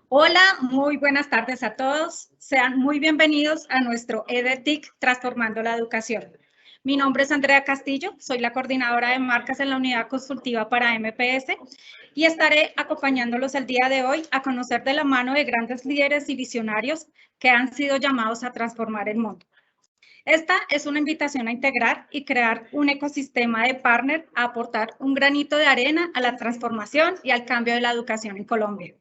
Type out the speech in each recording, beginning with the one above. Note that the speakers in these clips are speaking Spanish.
Hola, muy buenas tardes a todos. Sean muy bienvenidos a nuestro EDTIC Transformando la Educación. Mi nombre es Andrea Castillo, soy la coordinadora de marcas en la unidad consultiva para MPS y estaré acompañándolos el día de hoy a conocer de la mano de grandes líderes y visionarios que han sido llamados a transformar el mundo. Esta es una invitación a integrar y crear un ecosistema de partner a aportar un granito de arena a la transformación y al cambio de la educación en Colombia.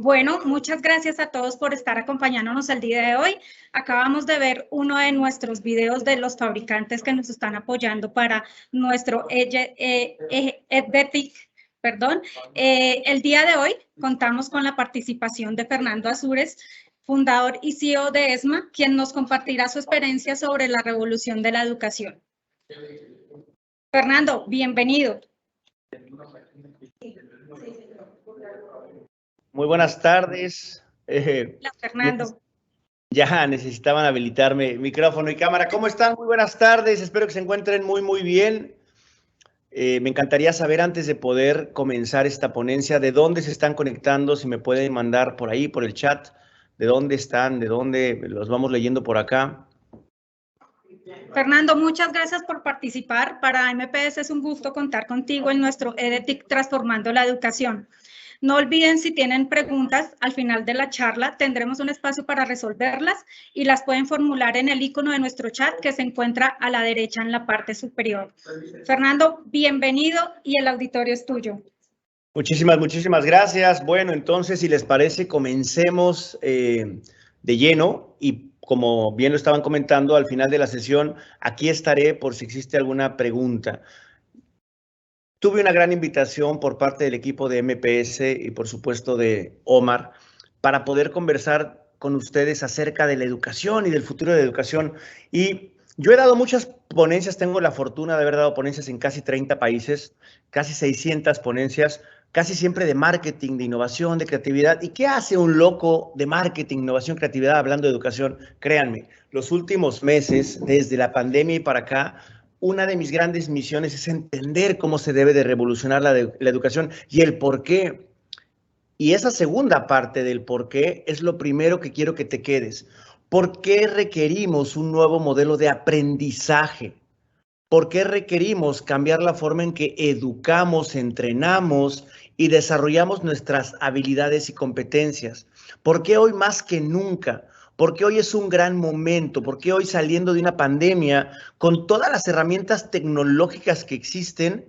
Bueno, muchas gracias a todos por estar acompañándonos el día de hoy. Acabamos de ver uno de nuestros videos de los fabricantes que nos están apoyando para nuestro EdTech. El día de hoy contamos con la participación de Fernando Azúrez, fundador y CEO de ESMA, quien nos compartirá su experiencia sobre la revolución de la educación. Fernando, bienvenido. Muy buenas tardes. Hola, Fernando. Ya necesitaban habilitarme micrófono y cámara. ¿Cómo están? Muy buenas tardes. Espero que se encuentren muy bien. Me encantaría saber, antes de poder comenzar esta ponencia, de dónde se están conectando, si me pueden mandar por ahí, por el chat, de dónde están, de dónde los vamos leyendo por acá. Fernando, muchas gracias por participar. Para MPS es un gusto contar contigo en nuestro EdTech Transformando la Educación. No olviden, si tienen preguntas, al final de la charla tendremos un espacio para resolverlas y las pueden formular en el icono de nuestro chat que se encuentra a la derecha en la parte superior. Fernando, bienvenido y el auditorio es tuyo. Muchísimas gracias. Bueno, entonces, si les parece, comencemos de lleno y, como bien lo estaban comentando, al final de la sesión, aquí estaré por si existe alguna pregunta. Tuve una gran invitación por parte del equipo de MPS y, por supuesto, de Omar, para poder conversar con ustedes acerca de la educación y del futuro de la educación. Y yo he dado muchas ponencias, tengo la fortuna de haber dado ponencias en casi 30 países, casi 600 ponencias, casi siempre de marketing, de innovación, de creatividad. ¿Y qué hace un loco de marketing, innovación, creatividad hablando de educación? Créanme, los últimos meses, desde la pandemia y para acá, una de mis grandes misiones es entender cómo se debe de revolucionar la educación y el por qué. Y esa segunda parte del por qué es lo primero que quiero que te quedes. ¿Por qué requerimos un nuevo modelo de aprendizaje? ¿Por qué requerimos cambiar la forma en que educamos, entrenamos y desarrollamos nuestras habilidades y competencias? ¿Por qué hoy más que nunca? Porque hoy es un gran momento, porque hoy, saliendo de una pandemia, con todas las herramientas tecnológicas que existen,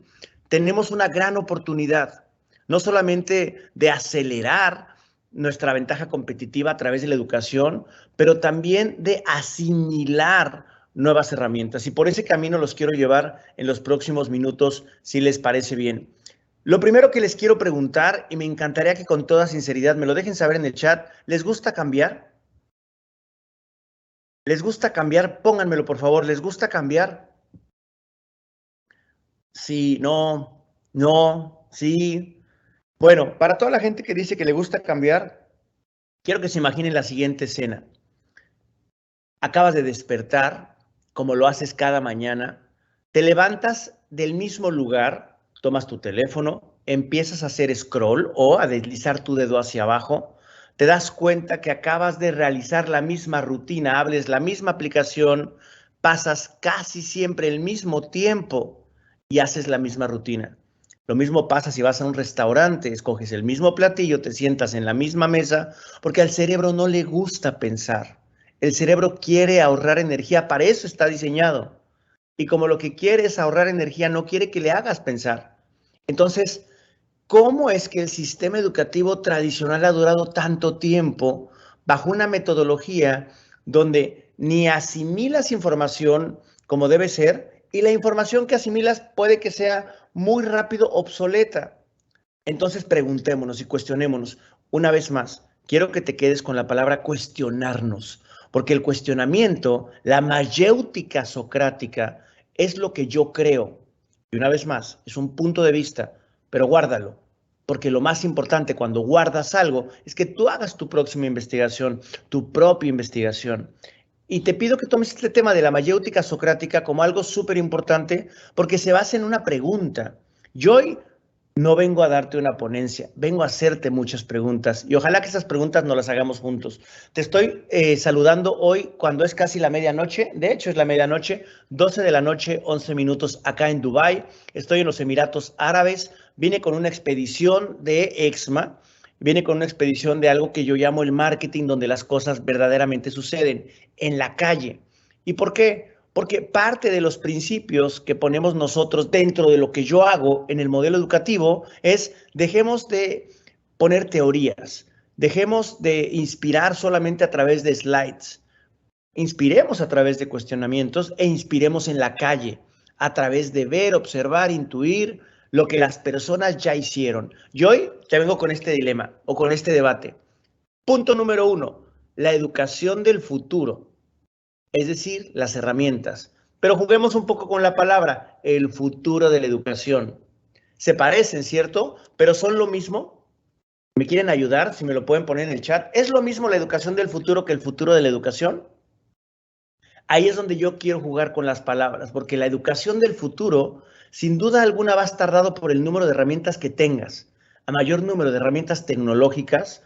tenemos una gran oportunidad, no solamente de acelerar nuestra ventaja competitiva a través de la educación, pero también de asimilar nuevas herramientas. Y por ese camino los quiero llevar en los próximos minutos, si les parece bien. Lo primero que les quiero preguntar, y me encantaría que con toda sinceridad me lo dejen saber en el chat, ¿les gusta cambiar? ¿Les gusta cambiar? Pónganmelo, por favor. ¿Les gusta cambiar? Sí, no, sí. Bueno, para toda la gente que dice que le gusta cambiar, quiero que se imaginen la siguiente escena. Acabas de despertar, como lo haces cada mañana, te levantas del mismo lugar, tomas tu teléfono, empiezas a hacer scroll o a deslizar tu dedo hacia abajo, te das cuenta que acabas de realizar la misma rutina, hables la misma aplicación, pasas casi siempre el mismo tiempo y haces la misma rutina. Lo mismo pasa si vas a un restaurante, escoges el mismo platillo, te sientas en la misma mesa, porque al cerebro no le gusta pensar. El cerebro quiere ahorrar energía, para eso está diseñado. Y como lo que quiere es ahorrar energía, no quiere que le hagas pensar. Entonces, ¿cómo es que el sistema educativo tradicional ha durado tanto tiempo bajo una metodología donde ni asimilas información como debe ser y la información que asimilas puede que sea muy rápido obsoleta? Entonces preguntémonos y cuestionémonos una vez más. Quiero que te quedes con la palabra cuestionarnos, porque el cuestionamiento, la mayéutica socrática, es lo que yo creo. Y una vez más, es un punto de vista, pero guárdalo, porque lo más importante cuando guardas algo es que tú hagas tu próxima investigación, tu propia investigación. Y te pido que tomes este tema de la mayéutica socrática como algo súper importante porque se basa en una pregunta. Yo hoy no vengo a darte una ponencia, vengo a hacerte muchas preguntas y ojalá que esas preguntas nos las hagamos juntos. Te estoy saludando hoy cuando es casi la medianoche, de hecho es la medianoche, 12 de la noche, 11 minutos acá en Dubái. Estoy en los Emiratos Árabes, vine con una expedición de EXMA, viene con una expedición de algo que yo llamo el marketing, donde las cosas verdaderamente suceden en la calle. ¿Y por qué? Porque parte de los principios que ponemos nosotros dentro de lo que yo hago en el modelo educativo es dejemos de poner teorías, dejemos de inspirar solamente a través de slides, inspiremos a través de cuestionamientos e inspiremos en la calle, a través de ver, observar, intuir lo que las personas ya hicieron. Yo hoy te vengo con este dilema o con este debate. Punto número 1, la educación del futuro. Es decir, las herramientas. Pero juguemos un poco con la palabra, el futuro de la educación. Se parecen, ¿cierto? Pero son lo mismo. ¿Me quieren ayudar? Si me lo pueden poner en el chat. ¿Es lo mismo la educación del futuro que el futuro de la educación? Ahí es donde yo quiero jugar con las palabras, porque la educación del futuro, sin duda alguna, va a estar dado por el número de herramientas que tengas. A mayor número de herramientas tecnológicas,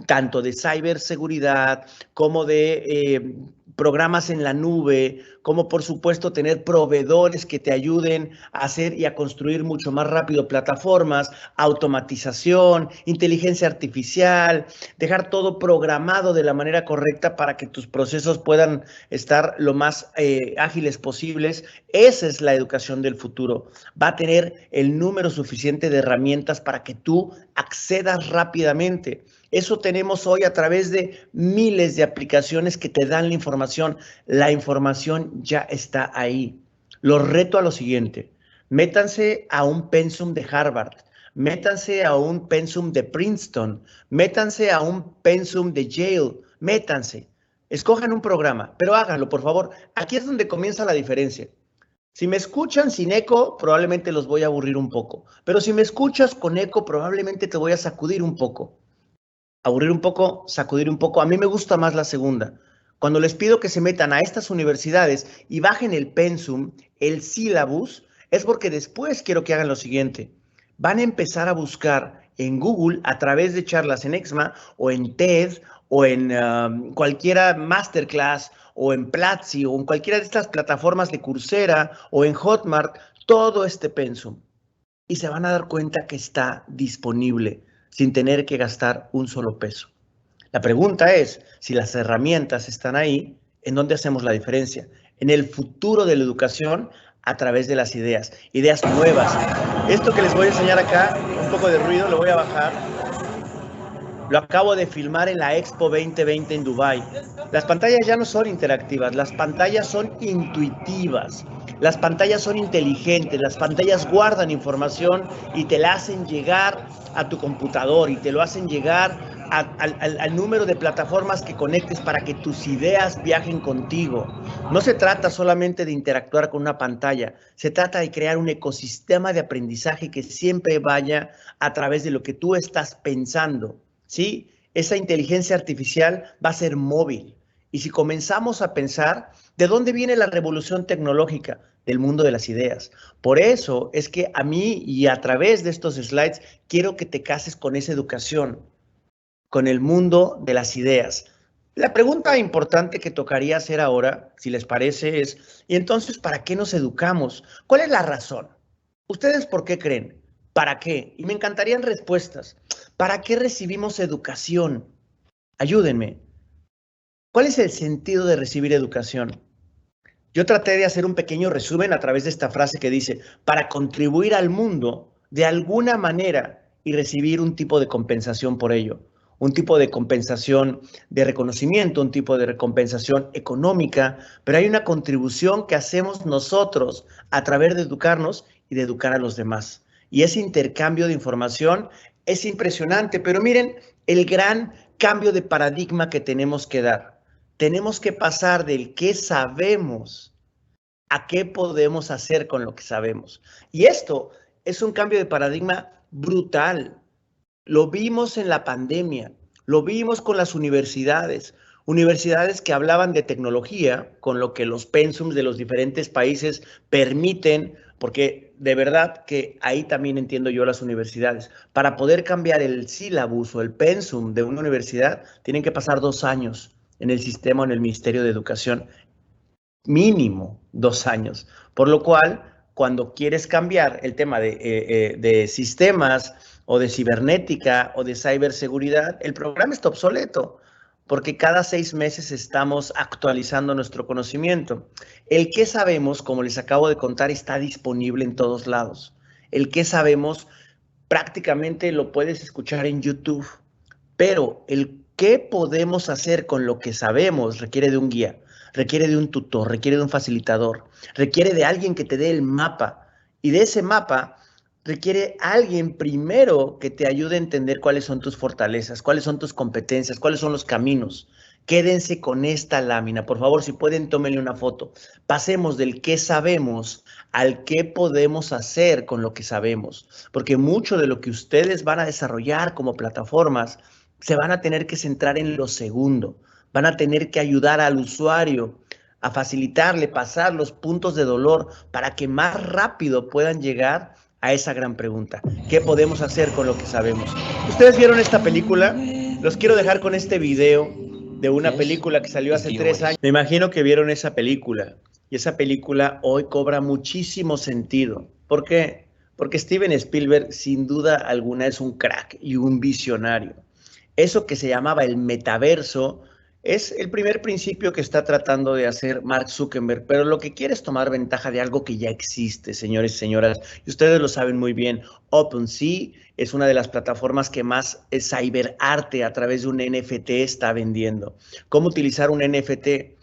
tanto de ciberseguridad como de programas en la nube, como por supuesto tener proveedores que te ayuden a hacer y a construir mucho más rápido plataformas, automatización, inteligencia artificial, dejar todo programado de la manera correcta para que tus procesos puedan estar lo más ágiles posibles. Esa es la educación del futuro. Va a tener el número suficiente de herramientas para que tú accedas rápidamente. Eso tenemos hoy a través de miles de aplicaciones que te dan la información. La información ya está ahí. Los reto a lo siguiente. Métanse a un pensum de Harvard. Métanse a un pensum de Princeton. Métanse a un pensum de Yale. Métanse. Escojan un programa, pero háganlo, por favor. Aquí es donde comienza la diferencia. Si me escuchan sin eco, probablemente los voy a aburrir un poco. Pero si me escuchas con eco, probablemente te voy a sacudir un poco. Aburrir un poco, sacudir un poco. A mí me gusta más la segunda. Cuando les pido que se metan a estas universidades y bajen el pensum, el sílabus, es porque después quiero que hagan lo siguiente. Van a empezar a buscar en Google a través de charlas en EXMA o en TED o en cualquiera masterclass o en Platzi o en cualquiera de estas plataformas de Coursera o en Hotmart, todo este pensum. Y se van a dar cuenta que está disponible sin tener que gastar un solo peso. La pregunta es, si las herramientas están ahí, ¿en dónde hacemos la diferencia? En el futuro de la educación a través de las ideas nuevas. Esto que les voy a enseñar acá, un poco de ruido, lo voy a bajar. Lo acabo de filmar en la Expo 2020 en Dubái. Las pantallas ya no son interactivas, las pantallas son intuitivas. Las pantallas son inteligentes, las pantallas guardan información y te la hacen llegar a tu computador y te lo hacen llegar al número de plataformas que conectes para que tus ideas viajen contigo. No se trata solamente de interactuar con una pantalla, se trata de crear un ecosistema de aprendizaje que siempre vaya a través de lo que tú estás pensando, ¿sí? Esa inteligencia artificial va a ser móvil. Y si comenzamos a pensar, ¿de dónde viene la revolución tecnológica? Del mundo de las ideas. Por eso es que a mí y a través de estos slides quiero que te cases con esa educación, con el mundo de las ideas. La pregunta importante que tocaría hacer ahora, si les parece, es, ¿y entonces para qué nos educamos? ¿Cuál es la razón? ¿Ustedes por qué creen? ¿Para qué? Y me encantarían respuestas. ¿Para qué recibimos educación? Ayúdenme. ¿Cuál es el sentido de recibir educación? Yo traté de hacer un pequeño resumen a través de esta frase que dice, para contribuir al mundo de alguna manera y recibir un tipo de compensación por ello, un tipo de compensación de reconocimiento, un tipo de recompensación económica, pero hay una contribución que hacemos nosotros a través de educarnos y de educar a los demás. Y ese intercambio de información es impresionante, pero miren el gran cambio de paradigma que tenemos que dar. Tenemos que pasar del qué sabemos a qué podemos hacer con lo que sabemos. Y esto es un cambio de paradigma brutal. Lo vimos en la pandemia, lo vimos con las universidades, universidades que hablaban de tecnología, con lo que los pensums de los diferentes países permiten, porque de verdad que ahí también entiendo yo las universidades. Para poder cambiar el sílabus o el pensum de una universidad, tienen que pasar 2 años en el sistema, en el Ministerio de Educación, mínimo 2 años. Por lo cual, cuando quieres cambiar el tema de sistemas o de cibernética o de ciberseguridad, el programa está obsoleto, porque cada 6 meses estamos actualizando nuestro conocimiento. El que sabemos, como les acabo de contar, está disponible en todos lados. El que sabemos prácticamente lo puedes escuchar en YouTube, pero el qué podemos hacer con lo que sabemos requiere de un guía, requiere de un tutor, requiere de un facilitador, requiere de alguien que te dé el mapa, y de ese mapa requiere alguien primero que te ayude a entender cuáles son tus fortalezas, cuáles son tus competencias, cuáles son los caminos. Quédense con esta lámina, por favor, si pueden, tómenle una foto. Pasemos del qué sabemos al qué podemos hacer con lo que sabemos, porque mucho de lo que ustedes van a desarrollar como plataformas se van a tener que centrar en lo segundo, van a tener que ayudar al usuario a facilitarle, pasar los puntos de dolor para que más rápido puedan llegar a esa gran pregunta. ¿Qué podemos hacer con lo que sabemos? ¿Ustedes vieron esta película? Los quiero dejar con este video de una película que salió hace 3 años. Me imagino que vieron esa película y esa película hoy cobra muchísimo sentido. ¿Por qué? Porque Steven Spielberg sin duda alguna es un crack y un visionario. Eso que se llamaba el metaverso es el primer principio que está tratando de hacer Mark Zuckerberg, pero lo que quiere es tomar ventaja de algo que ya existe, señores y señoras, y ustedes lo saben muy bien. OpenSea es una de las plataformas que más cyberarte a través de un NFT está vendiendo. ¿Cómo utilizar un NFT?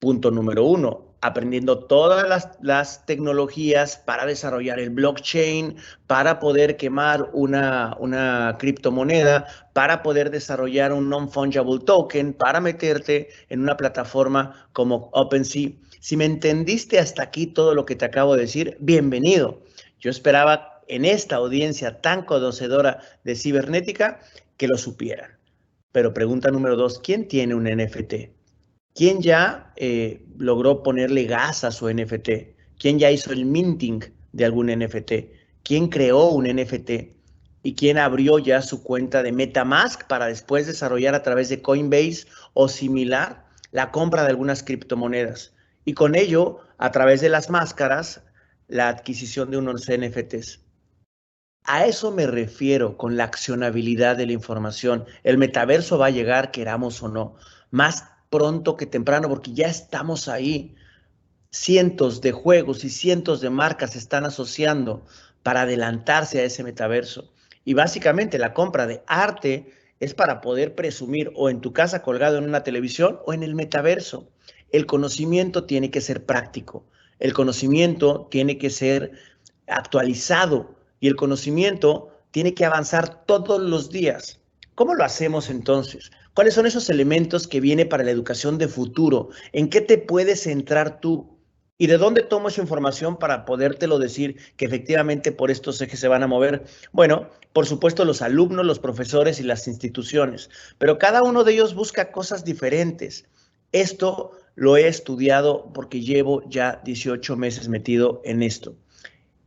Punto número 1, aprendiendo todas las tecnologías para desarrollar el blockchain, para poder quemar una criptomoneda, para poder desarrollar un non-fungible token, para meterte en una plataforma como OpenSea. Si me entendiste hasta aquí todo lo que te acabo de decir, bienvenido. Yo esperaba en esta audiencia tan conocedora de cibernética que lo supieran. Pero pregunta número 2, ¿quién tiene un NFT? ¿Quién ya logró ponerle gas a su NFT? ¿Quién ya hizo el minting de algún NFT? ¿Quién creó un NFT? ¿Y quién abrió ya su cuenta de MetaMask para después desarrollar a través de Coinbase o similar la compra de algunas criptomonedas? Y con ello, a través de las máscaras, la adquisición de unos NFTs. A eso me refiero con la accionabilidad de la información. El metaverso va a llegar, queramos o no, más pronto que temprano, porque ya estamos ahí. Cientos de juegos y cientos de marcas se están asociando para adelantarse a ese metaverso. Y básicamente la compra de arte es para poder presumir o en tu casa colgado en una televisión o en el metaverso. El conocimiento tiene que ser práctico. El conocimiento tiene que ser actualizado y el conocimiento tiene que avanzar todos los días. ¿Cómo lo hacemos entonces? ¿Cuáles son esos elementos que viene para la educación de futuro? ¿En qué te puedes centrar tú? ¿Y de dónde tomo esa información para podértelo decir que efectivamente por estos ejes se van a mover? Bueno, por supuesto los alumnos, los profesores y las instituciones, pero cada uno de ellos busca cosas diferentes. Esto lo he estudiado porque llevo ya 18 meses metido en esto.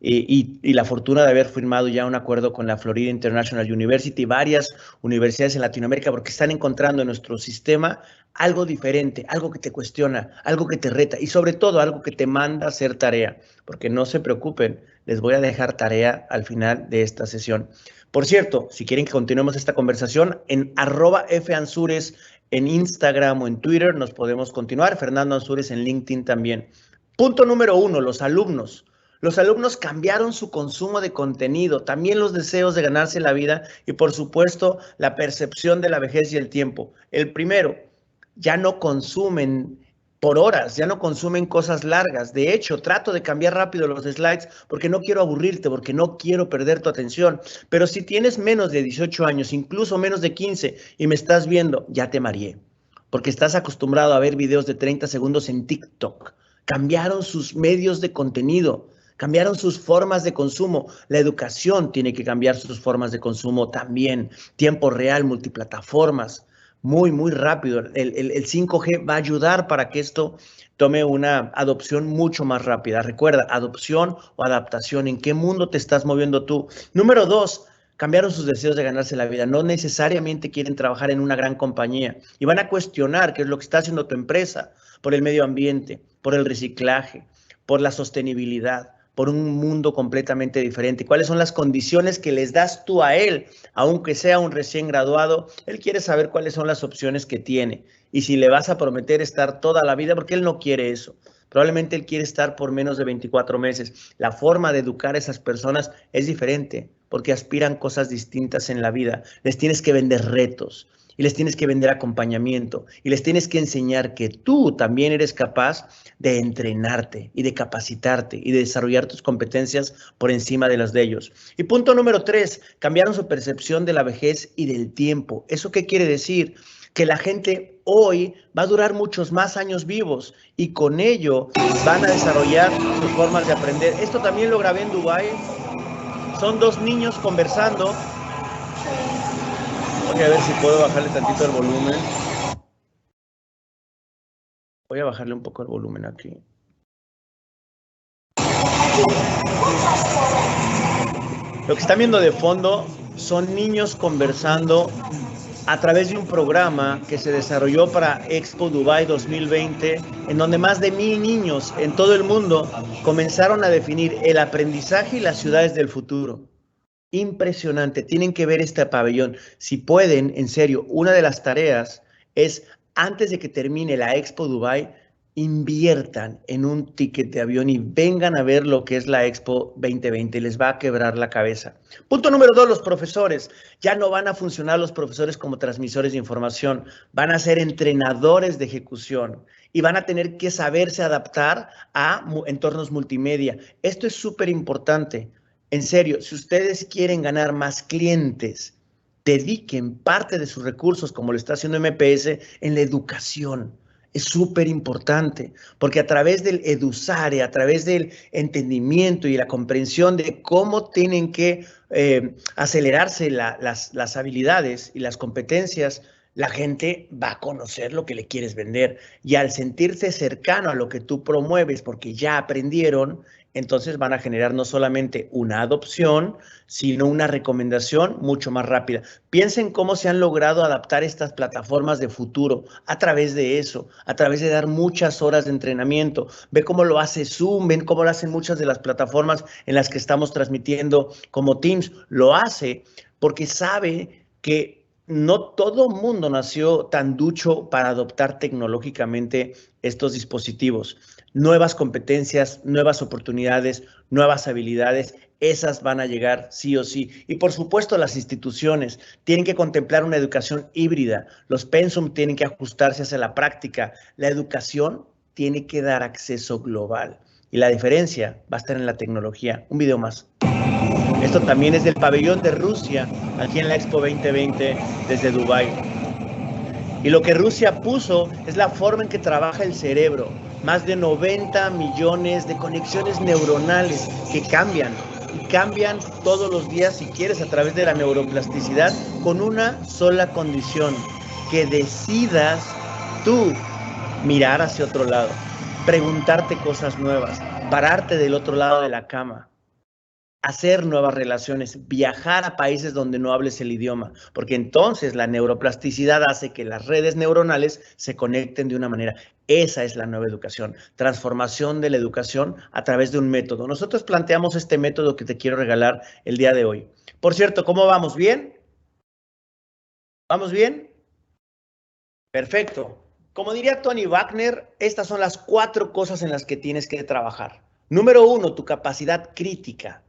y la fortuna de haber firmado ya un acuerdo con la Florida International University, varias universidades en Latinoamérica, porque están encontrando en nuestro sistema algo diferente, algo que te cuestiona, algo que te reta y sobre todo algo que te manda a hacer tarea, porque no se preocupen, les voy a dejar tarea al final de esta sesión. Por cierto, si quieren que continuemos esta conversación, en @FAnsures en Instagram o en Twitter nos podemos continuar. Fernando Ansures en LinkedIn también. Punto número 1, los alumnos. Los alumnos cambiaron su consumo de contenido, también los deseos de ganarse la vida y, por supuesto, la percepción de la vejez y el tiempo. El primero, ya no consumen por horas, ya no consumen cosas largas. De hecho, trato de cambiar rápido los slides porque no quiero aburrirte, porque no quiero perder tu atención. Pero si tienes menos de 18 años, incluso menos de 15 y me estás viendo, ya te mareé, porque estás acostumbrado a ver videos de 30 segundos en TikTok. Cambiaron sus medios de contenido. Cambiaron sus formas de consumo. La educación tiene que cambiar sus formas de consumo también. Tiempo real, multiplataformas. Muy rápido. El 5G va a ayudar para que esto tome una adopción mucho más rápida. Recuerda, adopción o adaptación. ¿En qué mundo te estás moviendo tú? Número 2, cambiaron sus deseos de ganarse la vida. No necesariamente quieren trabajar en una gran compañía y van a cuestionar qué es lo que está haciendo tu empresa por el medio ambiente, por el reciclaje, por la sostenibilidad, por un mundo completamente diferente. ¿Cuáles son las condiciones que les das tú a él? Aunque sea un recién graduado, él quiere saber cuáles son las opciones que tiene. Y si le vas a prometer estar toda la vida, porque él no quiere eso. Probablemente él quiere estar por menos de 24 meses. La forma de educar a esas personas es diferente, porque aspiran cosas distintas en la vida. Les tienes que vender retos. Y les tienes que vender acompañamiento y les tienes que enseñar que tú también eres capaz de entrenarte y de capacitarte y de desarrollar tus competencias por encima de las de ellos. Y punto número 3, cambiaron su percepción de la vejez y del tiempo. ¿Eso qué quiere decir? Que la gente hoy va a durar muchos más años vivos y con ello van a desarrollar sus formas de aprender. Esto también lo grabé en Dubái. Son dos niños conversando. Voy a ver si puedo bajarle tantito el volumen. Voy a bajarle un poco el volumen aquí. Lo que están viendo de fondo son niños conversando a través de un programa que se desarrolló para Expo Dubai 2020, en donde más de 1000 niños en todo el mundo comenzaron a definir el aprendizaje y las ciudades del futuro. Impresionante, tienen que ver este pabellón. Si pueden, en serio, una de las tareas es, antes de que termine la Expo Dubai, inviertan en un ticket de avión y vengan a ver lo que es la Expo 2020. Les va a quebrar la cabeza. Punto número 2, los profesores. Ya no van a funcionar los profesores como transmisores de información, van a ser entrenadores de ejecución y van a tener que saberse adaptar a entornos multimedia. Esto es súper importante. En serio, si ustedes quieren ganar más clientes, dediquen parte de sus recursos, como lo está haciendo MPS, en la educación. Es súper importante, porque a través del eduzare, a través del entendimiento y la comprensión de cómo tienen que acelerarse las habilidades y las competencias, la gente va a conocer lo que le quieres vender. Y al sentirse cercano a lo que tú promueves, porque ya aprendieron, entonces van a generar no solamente una adopción, sino una recomendación mucho más rápida. Piensen cómo se han logrado adaptar estas plataformas de futuro a través de eso, a través de dar muchas horas de entrenamiento. Ve cómo lo hace Zoom, ven cómo lo hacen muchas de las plataformas en las que estamos transmitiendo como Teams. Lo hace porque sabe que no todo mundo nació tan ducho para adoptar tecnológicamente estos dispositivos. Nuevas competencias, nuevas oportunidades, nuevas habilidades, esas van a llegar sí o sí. Y por supuesto las instituciones tienen que contemplar una educación híbrida. Los pensum tienen que ajustarse hacia la práctica. La educación tiene que dar acceso global. Y la diferencia va a estar en la tecnología. Un video más. Esto también es del pabellón de Rusia, aquí en la Expo 2020 desde Dubái. Y lo que Rusia puso es la forma en que trabaja el cerebro. Más de 90 millones de conexiones neuronales que cambian. Y cambian todos los días, si quieres, a través de la neuroplasticidad, con una sola condición: que decidas tú mirar hacia otro lado, preguntarte cosas nuevas, pararte del otro lado de la cama. hacer nuevas relaciones, viajar a países donde no hables el idioma, porque entonces la neuroplasticidad hace que las redes neuronales se conecten de una manera. Esa es la nueva educación, transformación de la educación a través de un método. Nosotros planteamos este método que te quiero regalar el día de hoy. Por cierto, ¿cómo vamos? ¿Bien? ¿Vamos bien? Perfecto. Como diría Tony Wagner, estas son las 4 cosas en las que tienes que trabajar. Número 1, tu capacidad crítica.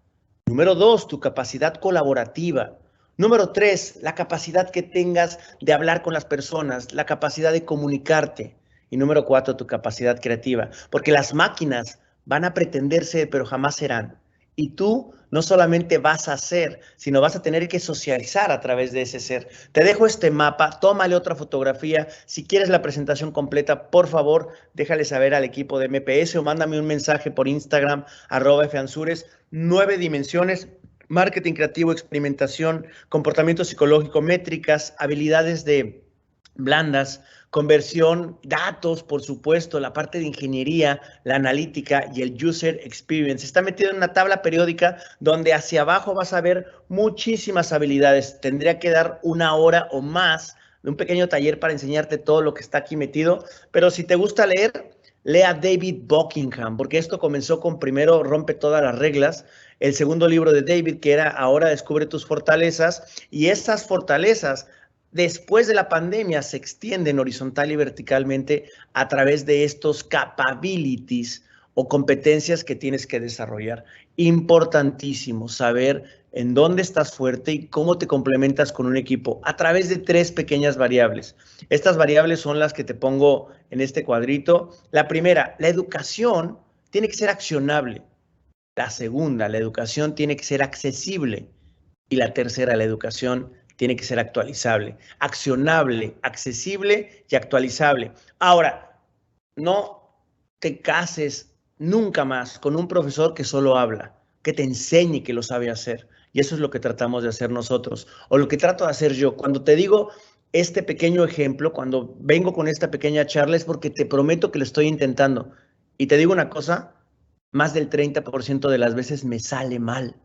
Número 2, tu capacidad colaborativa. Número 3, la capacidad que tengas de hablar con las personas, la capacidad de comunicarte. Y número 4, tu capacidad creativa. Porque las máquinas van a pretender ser, pero jamás serán. Y tú no solamente vas a ser, sino vas a tener que socializar a través de ese ser. Te dejo este mapa, tómale otra fotografía. Si quieres la presentación completa, por favor, déjale saber al equipo de MPS o mándame un mensaje por Instagram, @fansures. 9 dimensiones: marketing creativo, experimentación, comportamiento psicológico, métricas, habilidades de blandas, conversión, datos, por supuesto, la parte de ingeniería, la analítica y el user experience. Está metido en una tabla periódica donde hacia abajo vas a ver muchísimas habilidades. Tendría que dar 1 hora o más de un pequeño taller para enseñarte todo lo que está aquí metido, pero si te gusta leer, lea David Buckingham, porque esto comenzó con primero Rompe todas las reglas, el segundo libro de David, que era Ahora descubre tus fortalezas, y esas fortalezas después de la pandemia se extienden horizontal y verticalmente a través de estos capabilities o competencias que tienes que desarrollar. Importantísimo saber en dónde estás fuerte y cómo te complementas con un equipo a través de 3 pequeñas variables. Estas variables son las que te pongo en este cuadrito. La primera, la educación tiene que ser accionable. La segunda, la educación tiene que ser accesible. Y la tercera, la educación tiene que ser actualizable, accionable, accesible y actualizable. Ahora, no te cases nunca más con un profesor que solo habla, que te enseñe que lo sabe hacer. Y eso es lo que tratamos de hacer nosotros, o lo que trato de hacer yo. Cuando te digo este pequeño ejemplo, cuando vengo con esta pequeña charla, es porque te prometo que lo estoy intentando. Y te digo una cosa, más del 30% de las veces me sale mal.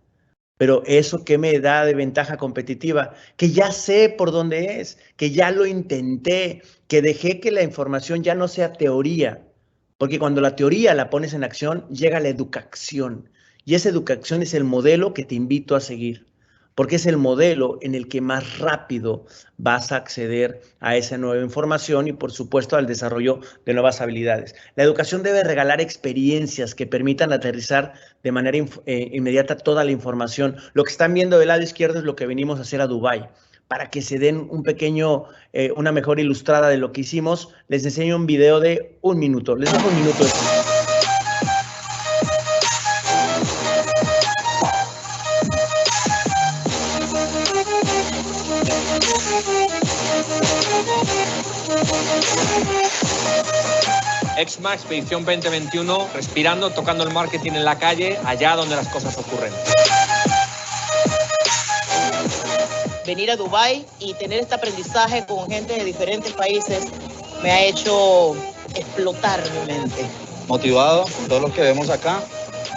Pero eso que me da de ventaja competitiva, que ya sé por dónde es, que ya lo intenté, que dejé que la información ya no sea teoría, porque cuando la teoría la pones en acción, llega la educación. Y esa educación es el modelo que te invito a seguir, porque es el modelo en el que más rápido vas a acceder a esa nueva información y, por supuesto, al desarrollo de nuevas habilidades. La educación debe regalar experiencias que permitan aterrizar de manera inmediata toda la información. Lo que están viendo del lado izquierdo es lo que venimos a hacer a Dubái. Para que se den un pequeño, una mejor ilustrada de lo que hicimos, les enseño un video de 1 minuto. Les dejo 1 minuto de tiempo. EXMA Expedición 2021, respirando, tocando el marketing en la calle, allá donde las cosas ocurren. Venir a Dubái y tener este aprendizaje con gente de diferentes países me ha hecho explotar mi mente. Motivado con todo lo que vemos acá,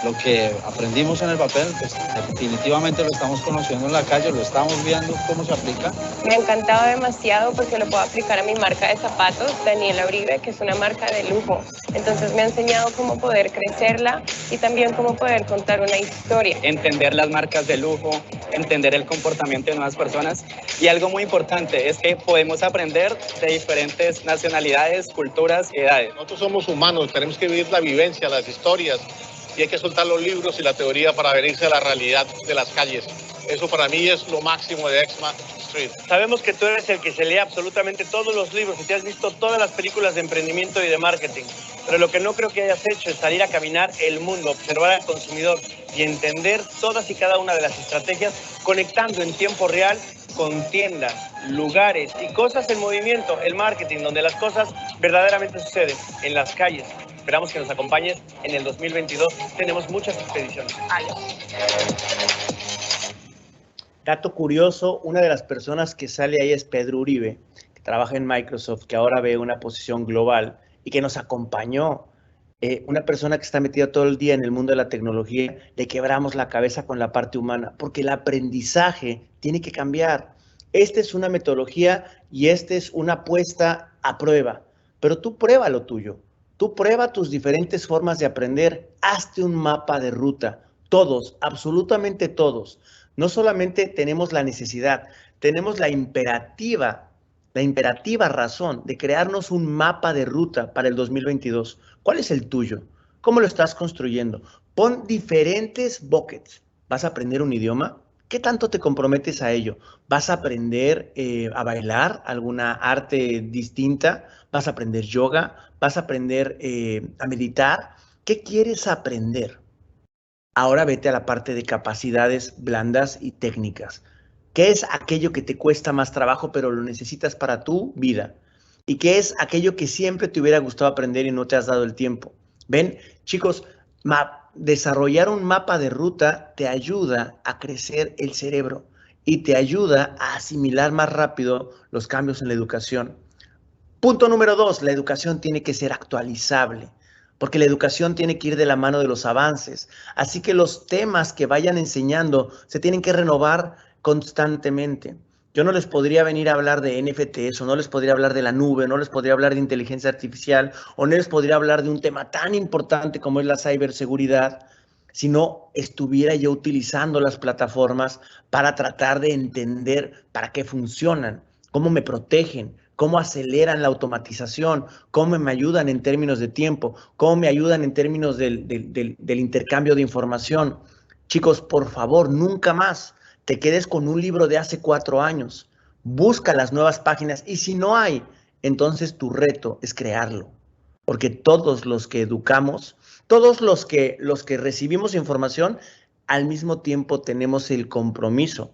lo que aprendimos en el papel, pues definitivamente lo estamos conociendo en la calle, lo estamos viendo cómo se aplica. Me ha encantado demasiado porque lo puedo aplicar a mi marca de zapatos, Daniela Uribe, que es una marca de lujo. Entonces me ha enseñado cómo poder crecerla y también cómo poder contar una historia. Entender las marcas de lujo, entender el comportamiento de nuevas personas y algo muy importante es que podemos aprender de diferentes nacionalidades, culturas y edades. Nosotros somos humanos, tenemos que vivir la vivencia, las historias y hay que soltar los libros y la teoría para venirse a la realidad de las calles. Eso para mí es lo máximo de EXMA Street. Sabemos que tú eres el que se lee absolutamente todos los libros y te has visto todas las películas de emprendimiento y de marketing. Pero lo que no creo que hayas hecho es salir a caminar el mundo, observar al consumidor y entender todas y cada una de las estrategias, conectando en tiempo real con tiendas, lugares y cosas en movimiento, el marketing, donde las cosas verdaderamente suceden, en las calles. Esperamos que nos acompañes en el 2022. Tenemos muchas expediciones. Dato curioso, una de las personas que sale ahí es Pedro Uribe, que trabaja en Microsoft, que ahora ve una posición global y que nos acompañó Una persona que está metida todo el día en el mundo de la tecnología, le quebramos la cabeza con la parte humana, porque el aprendizaje tiene que cambiar. Esta es una metodología y esta es una apuesta a prueba, pero tú prueba lo tuyo. Tú prueba tus diferentes formas de aprender, hazte un mapa de ruta. Todos, absolutamente todos. No solamente tenemos la necesidad, tenemos la imperativa razón de crearnos un mapa de ruta para el 2022. ¿Cuál es el tuyo? ¿Cómo lo estás construyendo? Pon diferentes buckets. ¿Vas a aprender un idioma? ¿Qué tanto te comprometes a ello? ¿Vas a aprender a bailar alguna arte distinta? ¿Vas a aprender yoga? ¿Vas a aprender a meditar? ¿Qué quieres aprender? Ahora vete a la parte de capacidades blandas y técnicas. ¿Qué es aquello que te cuesta más trabajo, pero lo necesitas para tu vida? ¿Y qué es aquello que siempre te hubiera gustado aprender y no te has dado el tiempo? ¿Ven? Chicos, desarrollar un mapa de ruta te ayuda a crecer el cerebro y te ayuda a asimilar más rápido los cambios en la educación. Punto número 2, la educación tiene que ser actualizable, porque la educación tiene que ir de la mano de los avances. Así que los temas que vayan enseñando se tienen que renovar constantemente. Yo no les podría venir a hablar de NFTs, o no les podría hablar de la nube, no les podría hablar de inteligencia artificial, o no les podría hablar de un tema tan importante como es la ciberseguridad, si no estuviera yo utilizando las plataformas para tratar de entender para qué funcionan, cómo me protegen, cómo aceleran la automatización, cómo me ayudan en términos de tiempo, cómo me ayudan en términos del intercambio de información. Chicos, por favor, nunca más te quedes con un libro de hace 4 años. Busca las nuevas páginas y si no hay, entonces tu reto es crearlo. Porque todos los que educamos, todos los que recibimos información, al mismo tiempo tenemos el compromiso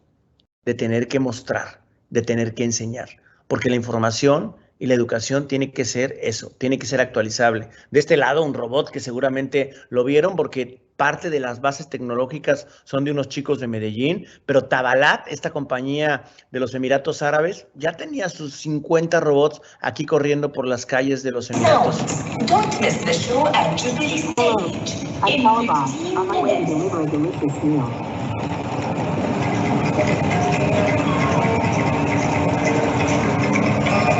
de tener que mostrar, de tener que enseñar. Porque la información y la educación tiene que ser eso, tiene que ser actualizable. De este lado, un robot que seguramente lo vieron porque parte de las bases tecnológicas son de unos chicos de Medellín, pero Tabalat, esta compañía de los Emiratos Árabes, ya tenía sus 50 robots aquí corriendo por las calles de los Emiratos. Don't miss the show at Jubilee Stage. I'm Taliban. On my way to deliver a delicious meal.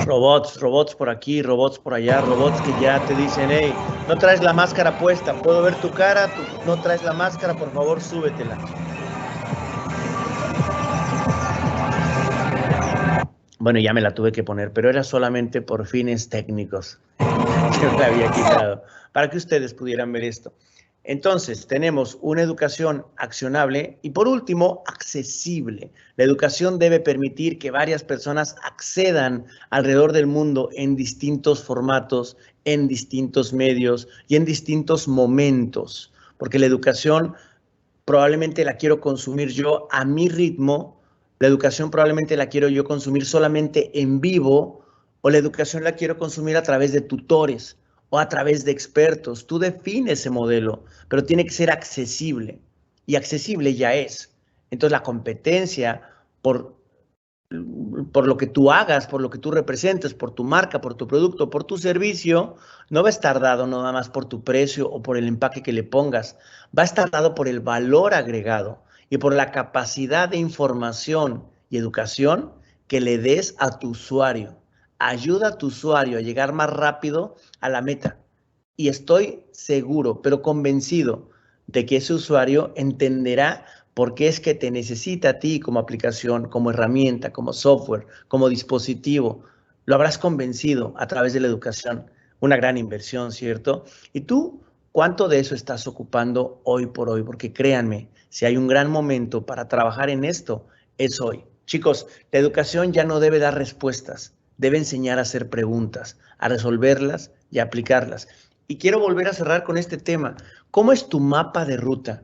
Robots por aquí, robots por allá, robots que ya te dicen, hey, no traes la máscara puesta, puedo ver tu cara, tú no traes la máscara, por favor, súbetela. Bueno, ya me la tuve que poner, pero era solamente por fines técnicos. Yo la había quitado, para que ustedes pudieran ver esto. Entonces, tenemos una educación accionable y, por último, accesible. La educación debe permitir que varias personas accedan alrededor del mundo en distintos formatos, en distintos medios y en distintos momentos, porque la educación probablemente la quiero consumir yo a mi ritmo, la educación probablemente la quiero yo consumir solamente en vivo, o la educación la quiero consumir a través de tutores o a través de expertos. Tú defines ese modelo, pero tiene que ser accesible. Y accesible ya es. Entonces la competencia por lo que tú hagas, por lo que tú representes, por tu marca, por tu producto, por tu servicio, no va a estar dado nada más por tu precio o por el empaque que le pongas. Va a estar dado por el valor agregado y por la capacidad de información y educación que le des a tu usuario. Ayuda a tu usuario a llegar más rápido a la meta. Y estoy seguro, pero convencido, de que ese usuario entenderá por qué es que te necesita a ti como aplicación, como herramienta, como software, como dispositivo. Lo habrás convencido a través de la educación. Una gran inversión, ¿cierto? ¿Y tú cuánto de eso estás ocupando hoy por hoy? Porque créanme, si hay un gran momento para trabajar en esto, es hoy. Chicos, la educación ya no debe dar respuestas. Debe enseñar a hacer preguntas, a resolverlas y a aplicarlas. Y quiero volver a cerrar con este tema. ¿Cómo es tu mapa de ruta?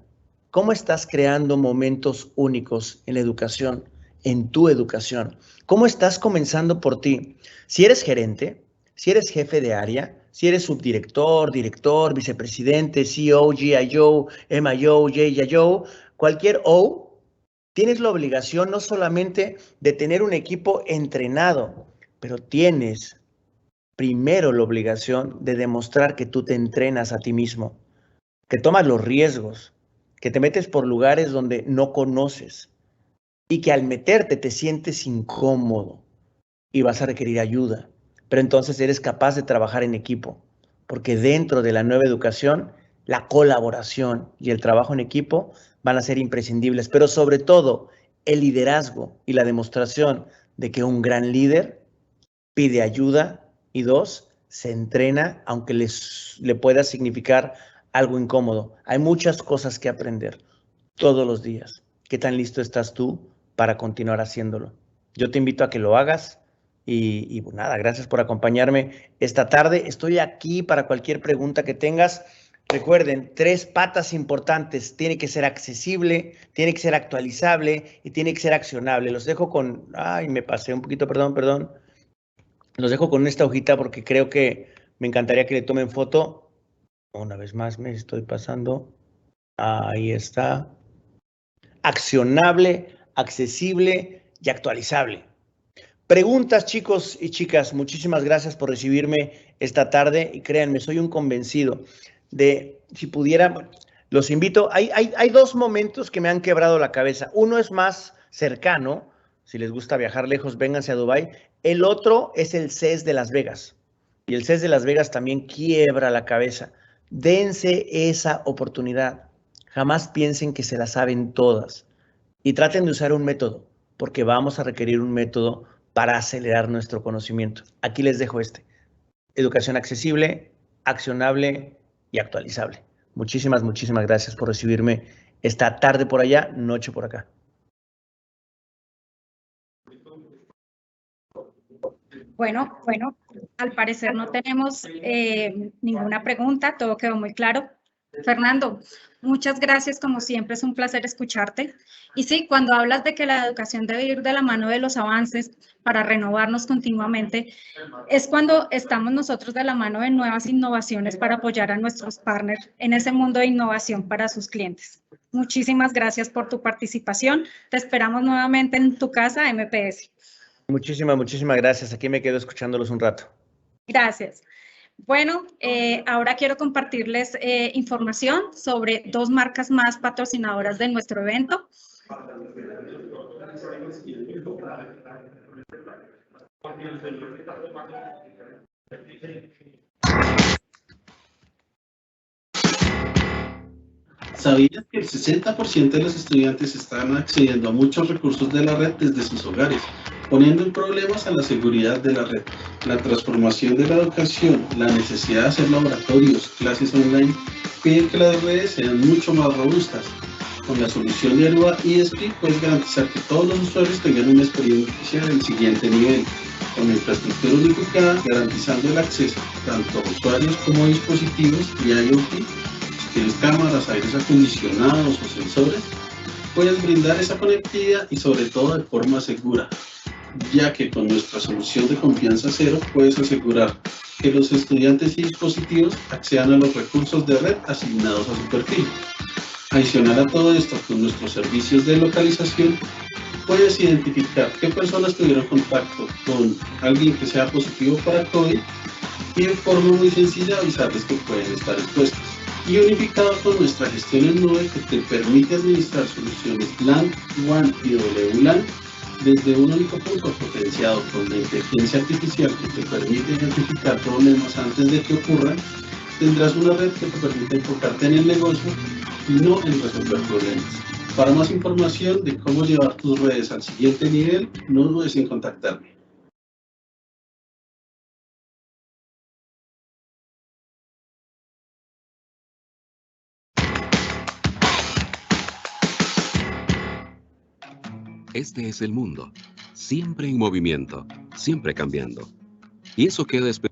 ¿Cómo estás creando momentos únicos en la educación, en tu educación? ¿Cómo estás comenzando por ti? Si eres gerente, si eres jefe de área, si eres subdirector, director, vicepresidente, CEO, GIO, MIO, JIO, cualquier O, tienes la obligación no solamente de tener un equipo entrenado, pero tienes primero la obligación de demostrar que tú te entrenas a ti mismo, que tomas los riesgos, que te metes por lugares donde no conoces y que al meterte te sientes incómodo y vas a requerir ayuda. Pero entonces eres capaz de trabajar en equipo, porque dentro de la nueva educación, la colaboración y el trabajo en equipo van a ser imprescindibles, pero sobre todo el liderazgo y la demostración de que un gran líder pide ayuda y 2, se entrena aunque le pueda significar algo incómodo. Hay muchas cosas que aprender todos los días. ¿Qué tan listo estás tú para continuar haciéndolo? Yo te invito a que lo hagas y nada, gracias por acompañarme esta tarde. Estoy aquí para cualquier pregunta que tengas. Recuerden, 3 patas importantes. Tiene que ser accesible, tiene que ser actualizable y tiene que ser accionable. Los dejo con... Ay, me pasé un poquito, perdón. Los dejo con esta hojita porque creo que me encantaría que le tomen foto. Una vez más me estoy pasando. Ahí está. Accionable, accesible y actualizable. Preguntas, chicos y chicas. Muchísimas gracias por recibirme esta tarde y créanme, soy un convencido de, si pudiera, los invito. Hay 2 momentos que me han quebrado la cabeza. Uno es más cercano. Si les gusta viajar lejos, vénganse a Dubái. El otro es el CES de Las Vegas. Y el CES de Las Vegas también quiebra la cabeza. Dense esa oportunidad. Jamás piensen que se la saben todas. Y traten de usar un método, porque vamos a requerir un método para acelerar nuestro conocimiento. Aquí les dejo este. Educación accesible, accionable y actualizable. Muchísimas gracias por recibirme esta tarde por allá, noche por acá. Bueno, al parecer no tenemos ninguna pregunta, todo quedó muy claro. Fernando, muchas gracias, como siempre es un placer escucharte. Y sí, cuando hablas de que la educación debe ir de la mano de los avances para renovarnos continuamente, es cuando estamos nosotros de la mano de nuevas innovaciones para apoyar a nuestros partners en ese mundo de innovación para sus clientes. Muchísimas gracias por tu participación. Te esperamos nuevamente en tu casa, MPS. Muchísimas gracias. Aquí me quedo escuchándolos un rato. Gracias. Bueno, ahora quiero compartirles información sobre 2 marcas más patrocinadoras de nuestro evento. ¿Sabías que el 60% de los estudiantes están accediendo a muchos recursos de la red desde sus hogares, poniendo en problemas a la seguridad de la red? La transformación de la educación, la necesidad de hacer laboratorios, clases online, pide que las redes sean mucho más robustas. Con la solución de Aruba ESP puedes garantizar que todos los usuarios tengan una experiencia del siguiente nivel, con infraestructura unificada, garantizando el acceso tanto a usuarios como a dispositivos y IoT. Si tienes cámaras, aires acondicionados o sensores, puedes brindar esa conectividad y sobre todo de forma segura, ya que con nuestra solución de confianza cero puedes asegurar que los estudiantes y dispositivos accedan a los recursos de red asignados a su perfil. Adicional a todo esto, con nuestros servicios de localización, puedes identificar qué personas tuvieron contacto con alguien que sea positivo para COVID y de forma muy sencilla avisarles que pueden estar expuestos. Y unificado con nuestra gestión en nube que te permite administrar soluciones LAN, WAN y WLAN desde un único punto, potenciado con la inteligencia artificial que te permite identificar problemas antes de que ocurran. Tendrás una red que te permite enfocarte en el negocio y no en resolver problemas. Para más información de cómo llevar tus redes al siguiente nivel, no dudes en contactarme. Este es el mundo, siempre en movimiento, siempre cambiando. Y eso queda esperando.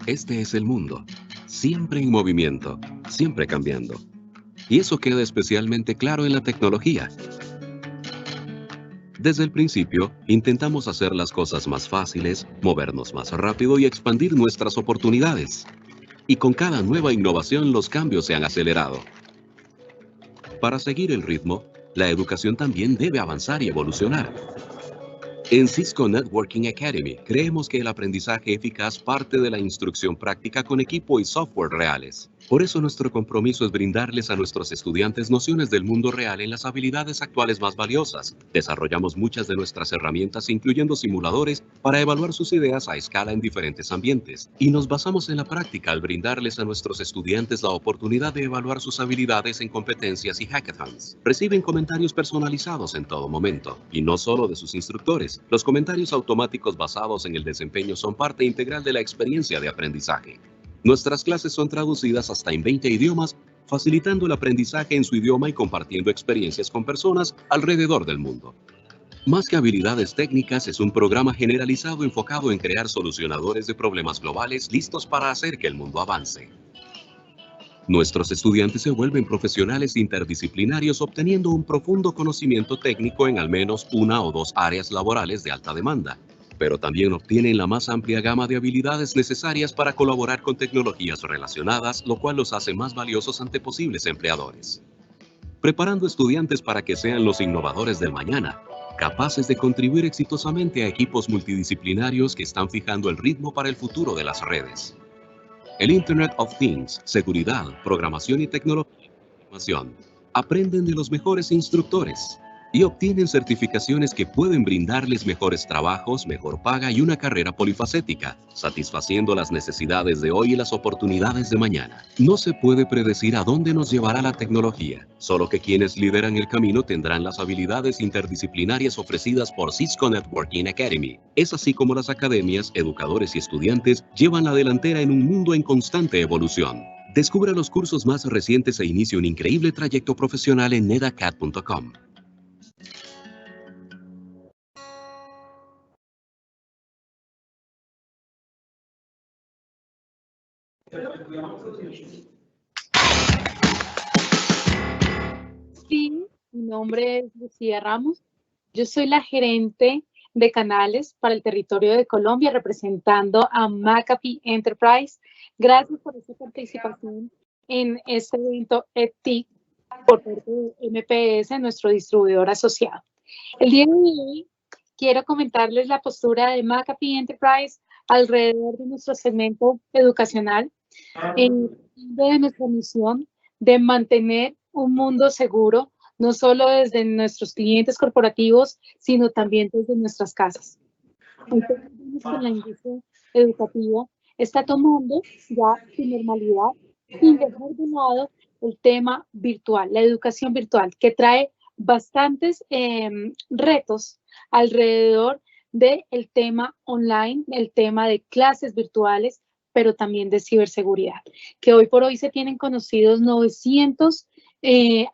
Este es el mundo, siempre en movimiento, siempre cambiando. Y eso queda especialmente claro en la tecnología. Desde el principio, intentamos hacer las cosas más fáciles, movernos más rápido y expandir nuestras oportunidades. Y con cada nueva innovación los cambios se han acelerado. Para seguir el ritmo, la educación también debe avanzar y evolucionar. En Cisco Networking Academy, creemos que el aprendizaje eficaz parte de la instrucción práctica con equipo y software reales. Por eso nuestro compromiso es brindarles a nuestros estudiantes nociones del mundo real en las habilidades actuales más valiosas. Desarrollamos muchas de nuestras herramientas, incluyendo simuladores, para evaluar sus ideas a escala en diferentes ambientes. Y nos basamos en la práctica al brindarles a nuestros estudiantes la oportunidad de evaluar sus habilidades en competencias y hackathons. Reciben comentarios personalizados en todo momento, y no solo de sus instructores. Los comentarios automáticos basados en el desempeño son parte integral de la experiencia de aprendizaje. Nuestras clases son traducidas hasta en 20 idiomas, facilitando el aprendizaje en su idioma y compartiendo experiencias con personas alrededor del mundo. Más que habilidades técnicas, es un programa generalizado enfocado en crear solucionadores de problemas globales listos para hacer que el mundo avance. Nuestros estudiantes se vuelven profesionales interdisciplinarios obteniendo un profundo conocimiento técnico en al menos una o dos áreas laborales de alta demanda, pero también obtienen la más amplia gama de habilidades necesarias para colaborar con tecnologías relacionadas, lo cual los hace más valiosos ante posibles empleadores. Preparando estudiantes para que sean los innovadores del mañana, capaces de contribuir exitosamente a equipos multidisciplinarios que están fijando el ritmo para el futuro de las redes. El Internet of Things, seguridad, programación y tecnología de información aprenden de los mejores instructores y obtienen certificaciones que pueden brindarles mejores trabajos, mejor paga y una carrera polifacética, satisfaciendo las necesidades de hoy y las oportunidades de mañana. No se puede predecir a dónde nos llevará la tecnología, solo que quienes lideran el camino tendrán las habilidades interdisciplinarias ofrecidas por Cisco Networking Academy. Es así como las academias, educadores y estudiantes llevan la delantera en un mundo en constante evolución. Descubra los cursos más recientes e inicie un increíble trayecto profesional en nedacad.com. Sí, mi nombre es Lucía Ramos. Yo soy la gerente de canales para el territorio de Colombia, representando a McAfee Enterprise. Gracias por esta participación en este evento EdTech por parte de MPS, nuestro distribuidor asociado. El día de hoy quiero comentarles la postura de McAfee Enterprise alrededor de nuestro segmento educacional de nuestra misión de mantener un mundo seguro, no solo desde nuestros clientes corporativos, sino también desde nuestras casas. Entonces, la industria educativa está tomando ya su normalidad sin dejar de lado el tema virtual, la educación virtual, que trae bastantes retos alrededor del tema online, el tema de clases virtuales, pero también de ciberseguridad, que hoy por hoy se tienen conocidos 900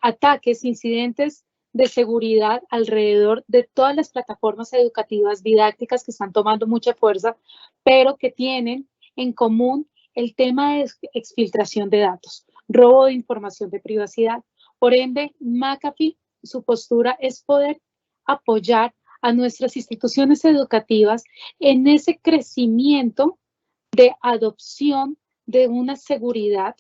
ataques, incidentes de seguridad alrededor de todas las plataformas educativas didácticas que están tomando mucha fuerza, pero que tienen en común el tema de exfiltración de datos, robo de información de privacidad. Por ende, McAfee, su postura es poder apoyar a nuestras instituciones educativas en ese crecimiento de adopción de una seguridad,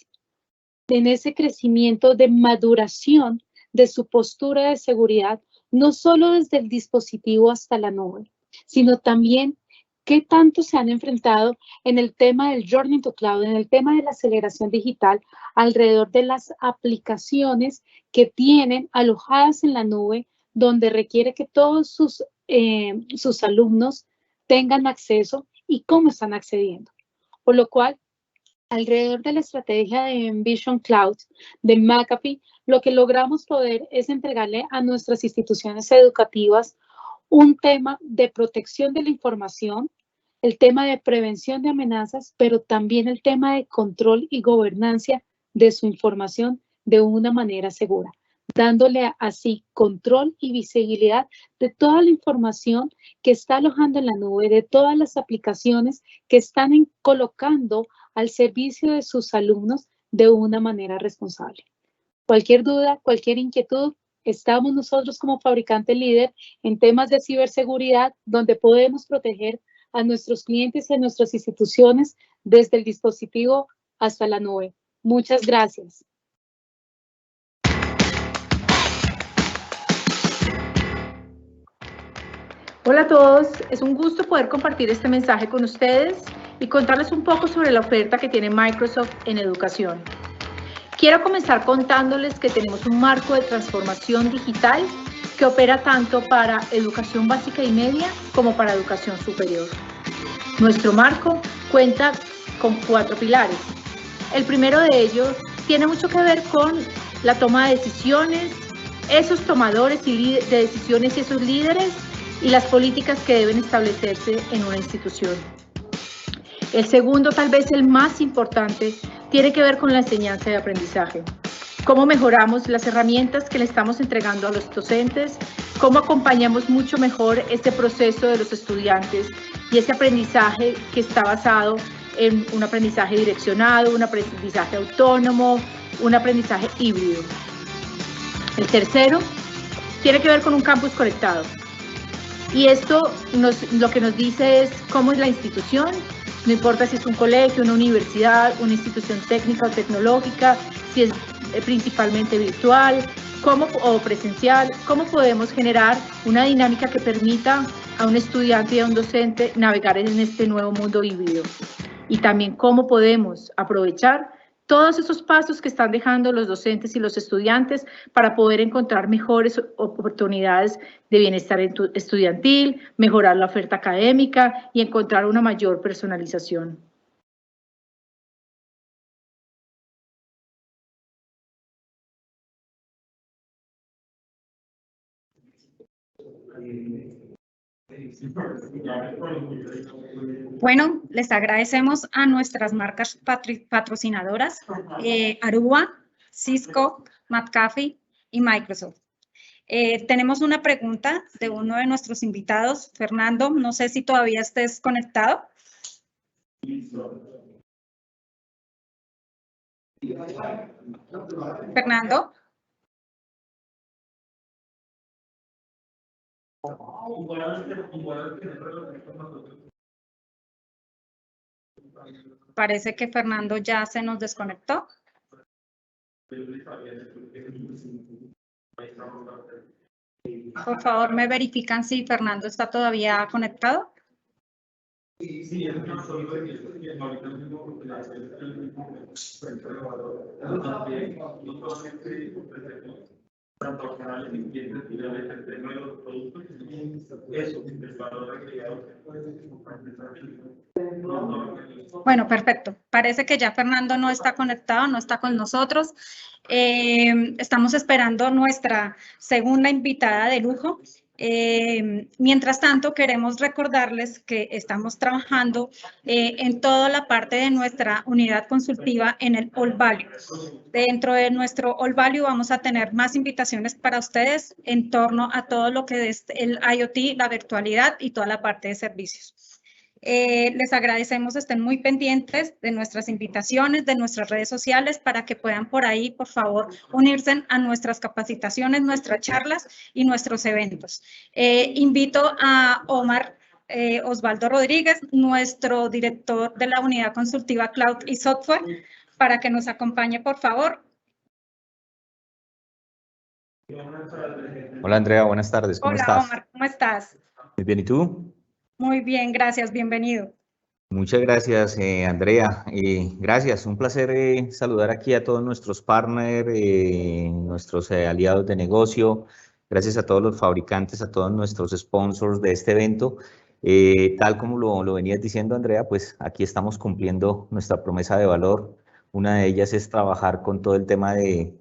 en ese crecimiento de maduración de su postura de seguridad, no solo desde el dispositivo hasta la nube, sino también qué tanto se han enfrentado en el tema del Journey to Cloud, en el tema de la aceleración digital, alrededor de las aplicaciones que tienen alojadas en la nube, donde requiere que todos sus alumnos tengan acceso y cómo están accediendo. Por lo cual, alrededor de la estrategia de Envision Cloud de McAfee, lo que logramos poder es entregarle a nuestras instituciones educativas un tema de protección de la información, el tema de prevención de amenazas, pero también el tema de control y gobernanza de su información de una manera segura, dándole así control y visibilidad de toda la información que está alojando en la nube, de todas las aplicaciones que están colocando al servicio de sus alumnos de una manera responsable. Cualquier duda, cualquier inquietud, estamos nosotros como fabricante líder en temas de ciberseguridad, donde podemos proteger a nuestros clientes y a nuestras instituciones desde el dispositivo hasta la nube. Muchas gracias. Hola a todos, es un gusto poder compartir este mensaje con ustedes y contarles un poco sobre la oferta que tiene Microsoft en educación. Quiero comenzar contándoles que tenemos un marco de transformación digital que opera tanto para educación básica y media como para educación superior. Nuestro marco cuenta con 4 pilares. El primero de ellos tiene mucho que ver con la toma de decisiones, esos tomadores de decisiones y esos líderes y las políticas que deben establecerse en una institución. El segundo, tal vez el más importante, tiene que ver con la enseñanza y aprendizaje. Cómo mejoramos las herramientas que le estamos entregando a los docentes, cómo acompañamos mucho mejor este proceso de los estudiantes y ese aprendizaje que está basado en un aprendizaje direccionado, un aprendizaje autónomo, un aprendizaje híbrido. El tercero tiene que ver con un campus conectado. Y esto lo que nos dice es cómo es la institución, no importa si es un colegio, una universidad, una institución técnica o tecnológica, si es principalmente virtual o presencial, cómo podemos generar una dinámica que permita a un estudiante y a un docente navegar en este nuevo mundo híbrido. Y también cómo podemos aprovechar todos esos pasos que están dejando los docentes y los estudiantes para poder encontrar mejores oportunidades de bienestar estudiantil, mejorar la oferta académica y encontrar una mayor personalización. Bueno, les agradecemos a nuestras marcas patrocinadoras, Aruba, Cisco, McAfee y Microsoft. Tenemos una pregunta de uno de nuestros invitados, Fernando. No sé si todavía estés conectado. Fernando. Parece que Fernando ya se nos desconectó. Por favor, me verifican si Fernando está todavía conectado. Bueno, perfecto. Parece que ya Fernando no está conectado, no está con nosotros. Estamos esperando nuestra segunda invitada de lujo. Mientras tanto, queremos recordarles que estamos trabajando en toda la parte de nuestra unidad consultiva en el All Value. Dentro de nuestro All Value vamos a tener más invitaciones para ustedes en torno a todo lo que es el IoT, la virtualidad y toda la parte de servicios. Les agradecemos, estén muy pendientes de nuestras invitaciones, de nuestras redes sociales, para que puedan por ahí, por favor, unirse a nuestras capacitaciones, nuestras charlas y nuestros eventos. Invito a Omar Osvaldo Rodríguez, nuestro director de la unidad consultiva Cloud y Software, para que nos acompañe, por favor. Hola Andrea, buenas tardes, ¿cómo estás? Hola Omar, ¿cómo estás? Muy bien, ¿y tú? Muy bien, gracias, bienvenido. Muchas gracias, Andrea. Gracias, un placer saludar aquí a todos nuestros partners, nuestros aliados de negocio. Gracias a todos los fabricantes, a todos nuestros sponsors de este evento. Tal como lo venías diciendo, Andrea, pues aquí estamos cumpliendo nuestra promesa de valor. Una de ellas es trabajar con todo el tema de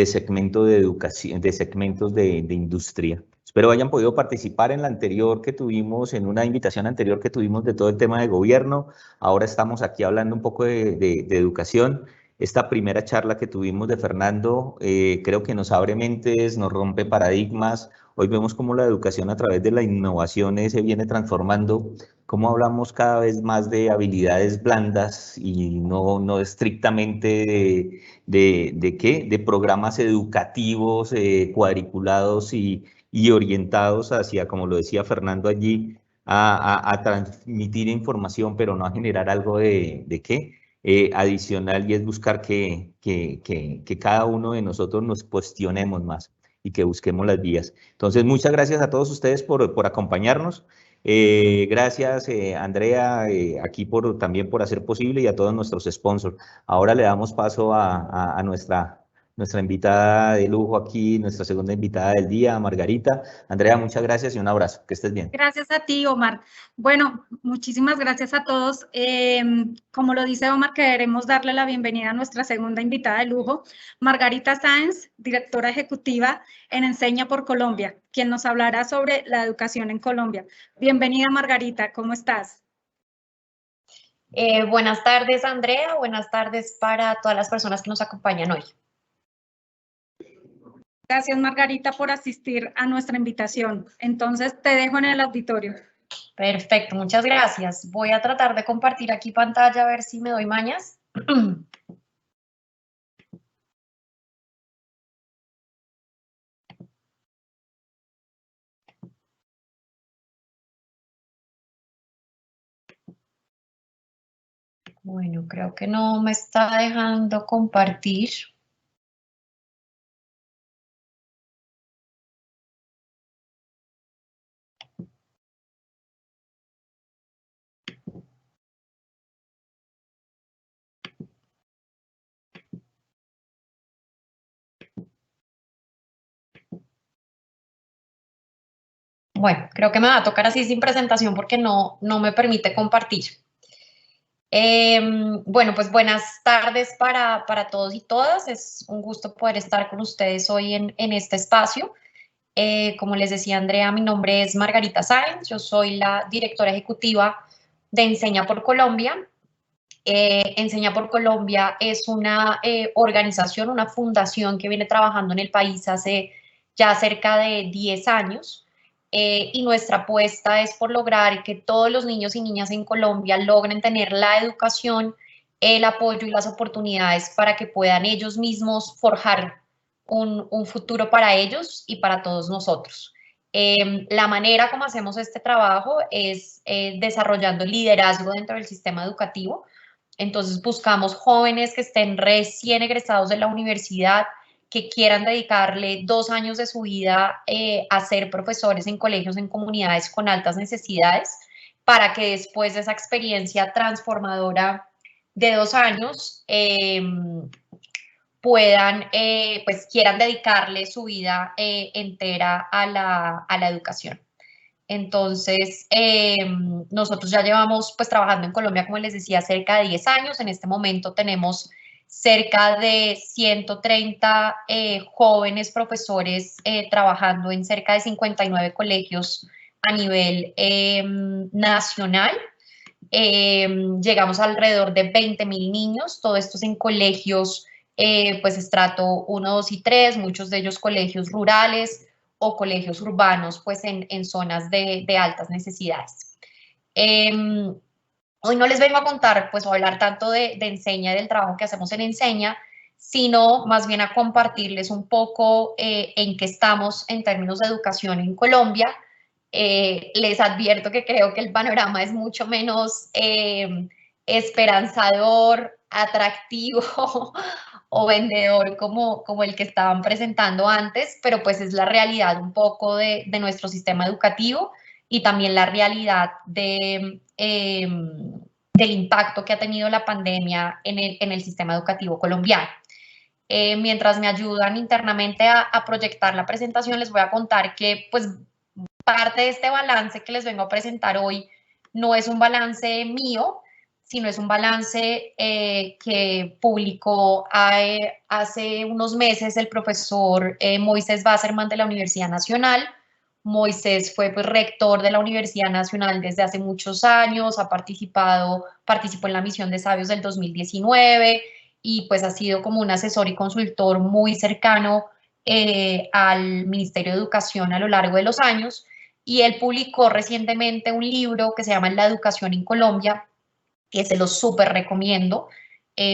segmento de educación, de segmentos de industria. Espero hayan podido participar en la anterior que tuvimos, en una invitación anterior que tuvimos de todo el tema de gobierno. Ahora estamos aquí hablando un poco de educación. Esta primera charla que tuvimos de Fernando creo que nos abre mentes, nos rompe paradigmas. Hoy vemos cómo la educación a través de la innovación se viene transformando cómo hablamos cada vez más de habilidades blandas y no estrictamente de programas educativos cuadriculados y orientados hacia, como lo decía Fernando allí, a transmitir información, pero no a generar algo adicional, y es buscar que cada uno de nosotros nos cuestionemos más y que busquemos las vías. Entonces, muchas gracias a todos ustedes por acompañarnos. Gracias, Andrea, aquí también por hacer posible, y a todos nuestros sponsors. Ahora le damos paso a nuestra invitada de lujo aquí, nuestra segunda invitada del día, Margarita. Andrea, muchas gracias y un abrazo. Que estés bien. Gracias a ti, Omar. Bueno, muchísimas gracias a todos. Como lo dice Omar, queremos darle la bienvenida a nuestra segunda invitada de lujo, Margarita Sáenz, directora ejecutiva en Enseña por Colombia, quien nos hablará sobre la educación en Colombia. Bienvenida, Margarita, ¿cómo estás? Buenas tardes, Andrea. Buenas tardes para todas las personas que nos acompañan hoy. Gracias, Margarita, por asistir a nuestra invitación. Entonces, te dejo en el auditorio. Perfecto, muchas gracias. Voy a tratar de compartir aquí pantalla a ver si me doy mañas. Bueno, creo que no me está dejando compartir. Bueno, creo que me va a tocar así sin presentación porque no me permite compartir. Bueno, pues buenas tardes para todos y todas. Es un gusto poder estar con ustedes hoy en este espacio. Como les decía Andrea, mi nombre es Margarita Sáenz. Yo soy la directora ejecutiva de Enseña por Colombia. Enseña por Colombia es una organización, una fundación que viene trabajando en el país hace ya cerca de 10 años. Y nuestra apuesta es por lograr que todos los niños y niñas en Colombia logren tener la educación, el apoyo y las oportunidades para que puedan ellos mismos forjar un futuro para ellos y para todos nosotros. La manera como hacemos este trabajo es desarrollando liderazgo dentro del sistema educativo. Entonces buscamos jóvenes que estén recién egresados de la universidad, que quieran dedicarle 2 años de su vida a ser profesores en colegios, en comunidades con altas necesidades, para que después de esa experiencia transformadora de 2 años quieran dedicarle su vida entera a la educación. Entonces, nosotros ya llevamos trabajando en Colombia, como les decía, cerca de 10 años. En este momento tenemos cerca de 130 jóvenes profesores trabajando en cerca de 59 colegios a nivel nacional. Llegamos a alrededor de 20.000 niños, todo esto es en colegios estrato 1, 2 y 3, muchos de ellos colegios rurales o colegios urbanos en zonas de altas necesidades. Hoy no les vengo a contar, o hablar tanto de Enseña y del trabajo que hacemos en Enseña, sino más bien a compartirles un poco en qué estamos en términos de educación en Colombia. Les advierto que creo que el panorama es mucho menos esperanzador, atractivo o vendedor como el que estaban presentando antes, pero es la realidad un poco de nuestro sistema educativo y también la realidad del impacto que ha tenido la pandemia en el sistema educativo colombiano. Mientras me ayudan internamente a proyectar la presentación, les voy a contar que parte de este balance que les vengo a presentar hoy no es un balance mío, sino es un balance que publicó hace unos meses el profesor Moisés Wasserman de la Universidad Nacional. Moisés fue rector de la Universidad Nacional desde hace muchos años, participó en la misión de sabios del 2019 y ha sido como un asesor y consultor muy cercano al Ministerio de Educación a lo largo de los años. y él publicó recientemente un libro que se llama La educación en Colombia, que se lo súper recomiendo.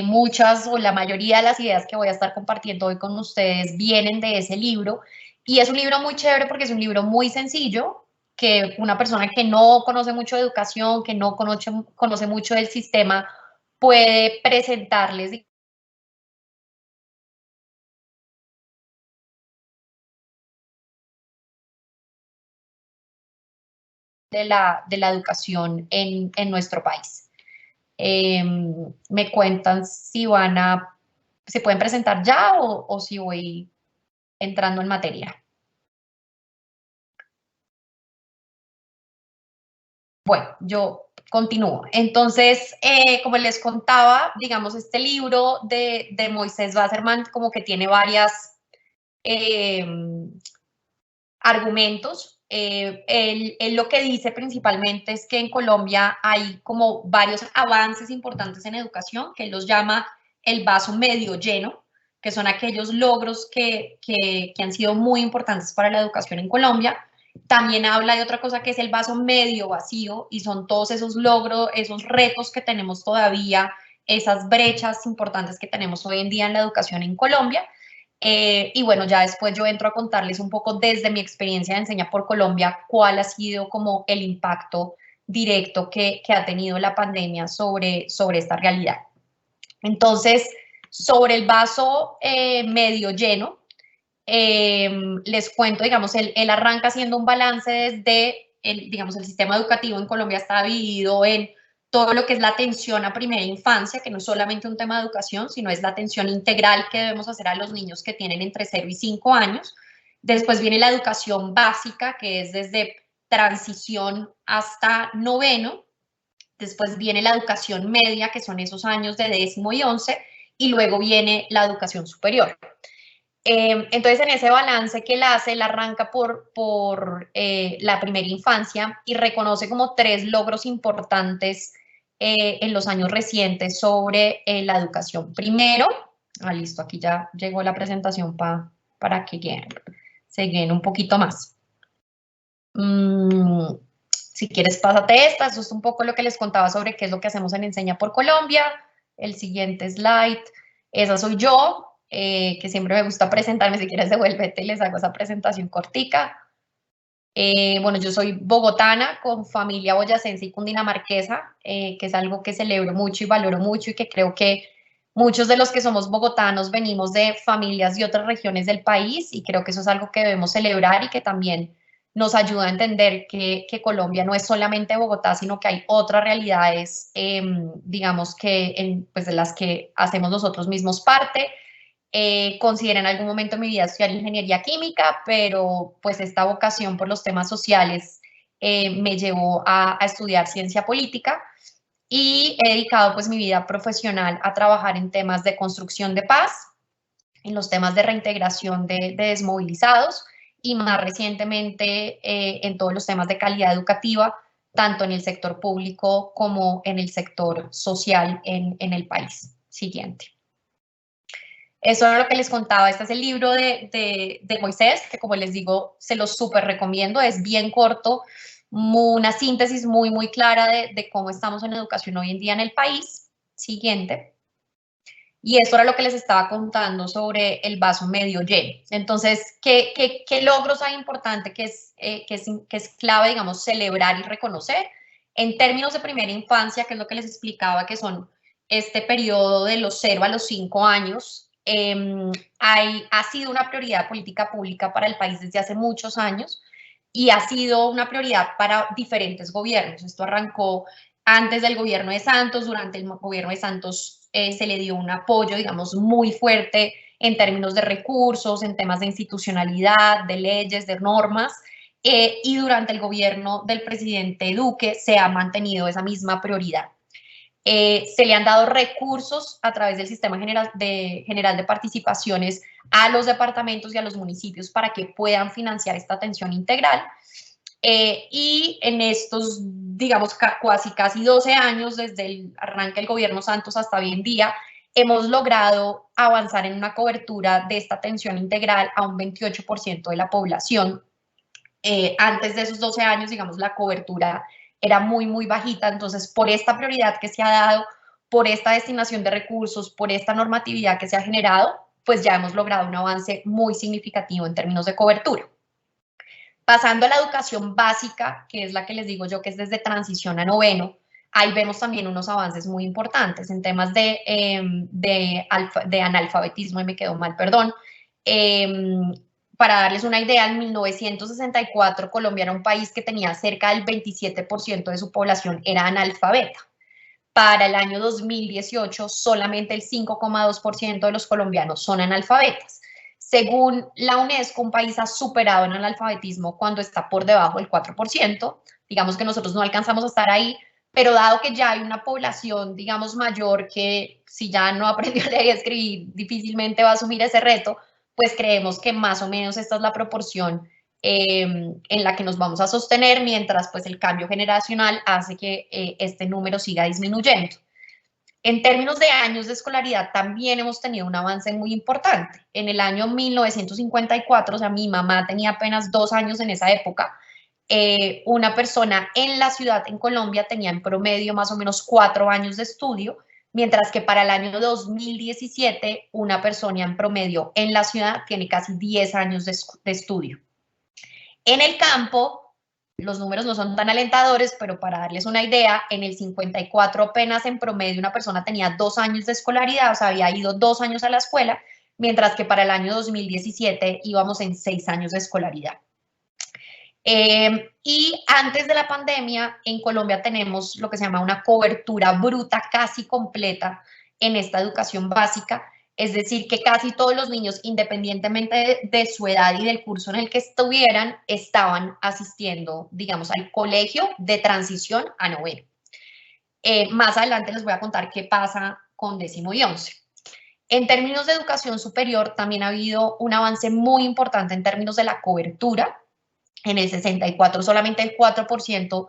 Muchas o la mayoría de las ideas que voy a estar compartiendo hoy con ustedes vienen de ese libro, y es un libro muy chévere porque es un libro muy sencillo, que una persona que no conoce mucho de educación, que no conoce mucho del sistema, puede presentarles de la educación en nuestro país. Me cuentan si se pueden presentar ya o si voy entrando en materia. Bueno, yo continúo. Entonces, como les contaba, digamos, este libro de Moisés Wasserman como que tiene varias argumentos. Él lo que dice principalmente es que en Colombia hay como varios avances importantes en educación, que él los llama el vaso medio lleno, que son aquellos logros que han sido muy importantes para la educación en Colombia. También habla de otra cosa que es el vaso medio vacío, y son todos esos logros, esos retos que tenemos todavía, esas brechas importantes que tenemos hoy en día en la educación en Colombia. Y bueno, ya después yo entro a contarles un poco desde mi experiencia de Enseña por Colombia cuál ha sido como el impacto directo que ha tenido la pandemia sobre esta realidad. Entonces, sobre el vaso medio lleno, les cuento, digamos, él arranca haciendo un balance desde, digamos, el sistema educativo en Colombia está dividido en todo lo que es la atención a primera infancia, que no es solamente un tema de educación, sino es la atención integral que debemos hacer a los niños que tienen entre 0 y 5 años. Después viene la educación básica, que es desde transición hasta noveno. Después viene la educación media, que son esos años de 10º y 11, y luego viene la educación superior. Entonces, en ese balance que él hace, él arranca por la primera infancia y reconoce como 3 logros importantes en los años recientes sobre la educación. Primero, listo, aquí ya llegó la presentación para que se guíen un poquito más. Si quieres, pásate esta. Eso es un poco lo que les contaba sobre qué es lo que hacemos en Enseña por Colombia. El siguiente slide, esa soy yo. Que siempre me gusta presentarme. Si quieres, devuélvete y les hago esa presentación cortica. Bueno, yo soy bogotana con familia boyacense y cundinamarquesa, que es algo que celebro mucho y valoro mucho, y que creo que muchos de los que somos bogotanos venimos de familias de otras regiones del país, y creo que eso es algo que debemos celebrar y que también nos ayuda a entender que Colombia no es solamente Bogotá, sino que hay otras realidades, digamos, pues de las que hacemos nosotros mismos parte. Consideré en algún momento en mi vida estudiar ingeniería química, pero pues esta vocación por los temas sociales me llevó a estudiar ciencia política, y he dedicado pues mi vida profesional a trabajar en temas de construcción de paz, en los temas de reintegración de desmovilizados, y más recientemente en todos los temas de calidad educativa, tanto en el sector público como en el sector social en el país. Siguiente. Eso era lo que les contaba. Este es el libro de Moisés, que como les digo, se lo súper recomiendo. Es bien corto, una síntesis muy, muy clara de cómo estamos en educación hoy en día en el país. Siguiente. Y eso era lo que les estaba contando sobre el vaso medio lleno. Entonces, ¿qué logros hay importante que es clave, digamos, celebrar y reconocer? En términos de primera infancia, que es lo que les explicaba, que son este periodo de los 0 a los 5 años, ha sido una prioridad política pública para el país desde hace muchos años, y ha sido una prioridad para diferentes gobiernos. Esto arrancó antes del gobierno de Santos. Durante el gobierno de Santos se le dio un apoyo, digamos, muy fuerte en términos de recursos, en temas de institucionalidad, de leyes, de normas, y durante el gobierno del presidente Duque se ha mantenido esa misma prioridad. Se le han dado recursos a través del Sistema General de Participaciones a los departamentos y a los municipios para que puedan financiar esta atención integral. Y en estos, digamos, casi 12 años, desde el arranque del gobierno Santos hasta hoy en día, hemos logrado avanzar en una cobertura de esta atención integral a un 28% de la población, Antes de esos 12 años, digamos, la cobertura era muy, muy bajita. Entonces, por esta prioridad que se ha dado, por esta destinación de recursos, por esta normatividad que se ha generado, pues ya hemos logrado un avance muy significativo en términos de cobertura. Pasando a la educación básica, que es la que les digo yo que es desde transición a noveno, ahí vemos también unos avances muy importantes en temas de analfabetismo, y me quedó mal, perdón. Para darles una idea, en 1964 Colombia era un país que tenía cerca del 27% de su población era analfabeta. Para el año 2018, solamente el 5,2% de los colombianos son analfabetas. Según la UNESCO, un país ha superado en el analfabetismo cuando está por debajo del 4%. Digamos que nosotros no alcanzamos a estar ahí, pero dado que ya hay una población, digamos, mayor que si ya no aprendió a leer y escribir, difícilmente va a asumir ese reto, pues creemos que más o menos esta es la proporción en la que nos vamos a sostener, mientras pues el cambio generacional hace que este número siga disminuyendo. En términos de años de escolaridad también hemos tenido un avance muy importante. En el año 1954, o sea, mi mamá tenía apenas 2 años en esa época, una persona en la ciudad en Colombia tenía en promedio más o menos 4 años de estudio, mientras que para el año 2017 una persona en promedio en la ciudad tiene casi 10 años de estudio. En el campo, los números no son tan alentadores, pero para darles una idea, en el 54 apenas en promedio una persona tenía 2 años de escolaridad, o sea, había ido 2 años a la escuela, mientras que para el año 2017 íbamos en 6 años de escolaridad. Y antes de la pandemia, en Colombia tenemos lo que se llama una cobertura bruta casi completa en esta educación básica, es decir, que casi todos los niños, independientemente de su edad y del curso en el que estuvieran, estaban asistiendo, digamos, al colegio de transición a noveno. Más adelante les voy a contar qué pasa con décimo y 11. En términos de educación superior, también ha habido un avance muy importante en términos de la cobertura. En el 64, solamente el 4%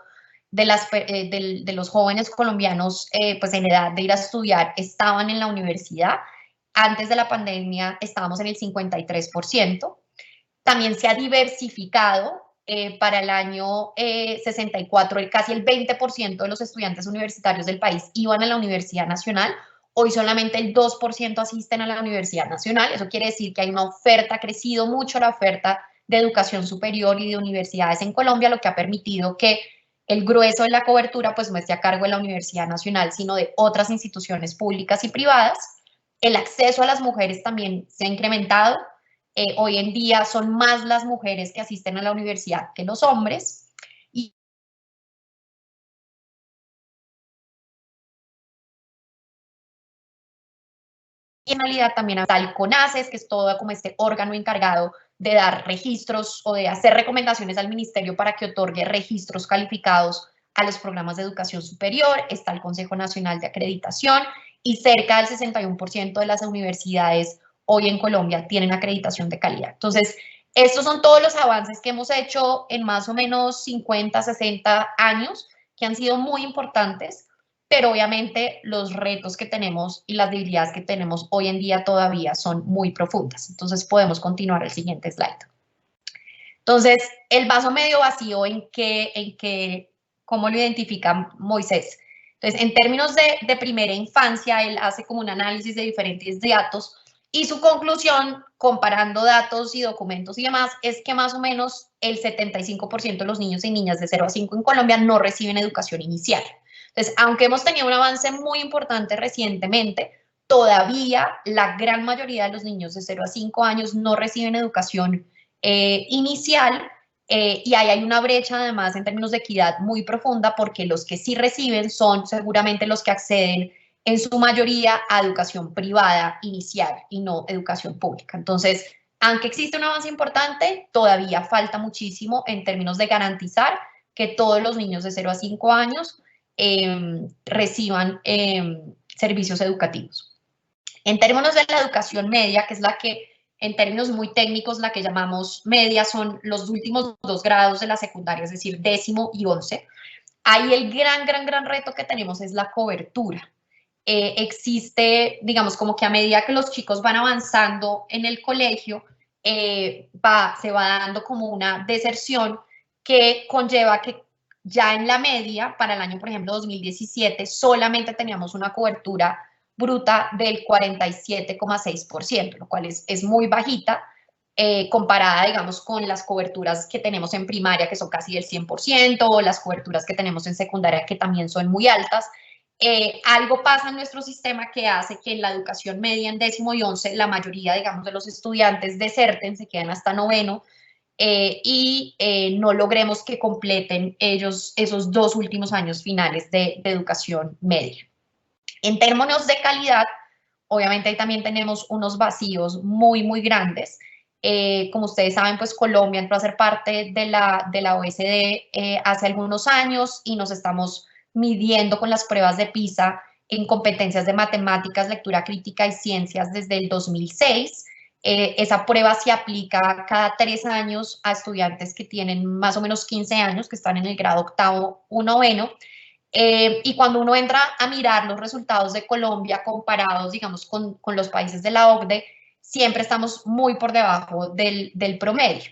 de los jóvenes colombianos pues en edad de ir a estudiar estaban en la universidad. Antes de la pandemia estábamos en el 53%. También se ha diversificado. Para el año 64, casi el 20% de los estudiantes universitarios del país iban a la Universidad Nacional. Hoy solamente el 2% asisten a la Universidad Nacional. Eso quiere decir que hay una oferta, ha crecido mucho la oferta de educación superior y de universidades en Colombia, lo que ha permitido que el grueso de la cobertura pues no esté a cargo de la Universidad Nacional, sino de otras instituciones públicas y privadas. El acceso a las mujeres también se ha incrementado. Hoy en día son más las mujeres que asisten a la universidad que los hombres. Y en realidad también está el CONACES, que es todo como este órgano encargado de dar registros o de hacer recomendaciones al ministerio para que otorgue registros calificados a los programas de educación superior. Está el Consejo Nacional de Acreditación y cerca del 61% de las universidades hoy en Colombia tienen acreditación de calidad. Entonces, estos son todos los avances que hemos hecho en más o menos 50, 60 años, que han sido muy importantes, pero obviamente los retos que tenemos y las debilidades que tenemos hoy en día todavía son muy profundas. Entonces podemos continuar el siguiente slide. Entonces, el vaso medio vacío, ¿cómo lo identifica Moisés? Entonces, en términos de primera infancia, él hace como un análisis de diferentes datos y su conclusión, comparando datos y documentos y demás, es que más o menos el 75% de los niños y niñas de 0 a 5 en Colombia no reciben educación inicial. Entonces, aunque hemos tenido un avance muy importante recientemente, todavía la gran mayoría de los niños de 0 a 5 años no reciben educación inicial y ahí hay una brecha además en términos de equidad muy profunda porque los que sí reciben son seguramente los que acceden en su mayoría a educación privada inicial y no educación pública. Entonces, aunque existe un avance importante, todavía falta muchísimo en términos de garantizar que todos los niños de 0 a 5 años reciban servicios educativos. En términos de la educación media, que es la que, en términos muy técnicos, la que llamamos media, son los últimos 2 grados de la secundaria, es decir, 10º y 11. Ahí el gran reto que tenemos es la cobertura. Existe, digamos, como que a medida que los chicos van avanzando en el colegio, se va dando como una deserción que conlleva que ya en la media, para el año, por ejemplo, 2017, solamente teníamos una cobertura bruta del 47,6%, lo cual es muy bajita, comparada, digamos, con las coberturas que tenemos en primaria, que son casi del 100%, o las coberturas que tenemos en secundaria, que también son muy altas. Algo pasa en nuestro sistema que hace que en la educación media, en 10º y 11, la mayoría, digamos, de los estudiantes deserten, se quedan hasta 9º, no logremos que completen ellos esos 2 últimos años finales de educación media. En términos de calidad, obviamente ahí también tenemos unos vacíos muy, muy grandes. Como ustedes saben, pues Colombia entró a ser parte de la OECD hace algunos años y nos estamos midiendo con las pruebas de PISA en competencias de matemáticas, lectura crítica y ciencias desde el 2006. Esa prueba se aplica cada 3 años a estudiantes que tienen más o menos 15 años, que están en el grado 8º o 9º. Y cuando uno entra a mirar los resultados de Colombia comparados, digamos, con los países de la OCDE, siempre estamos muy por debajo del promedio.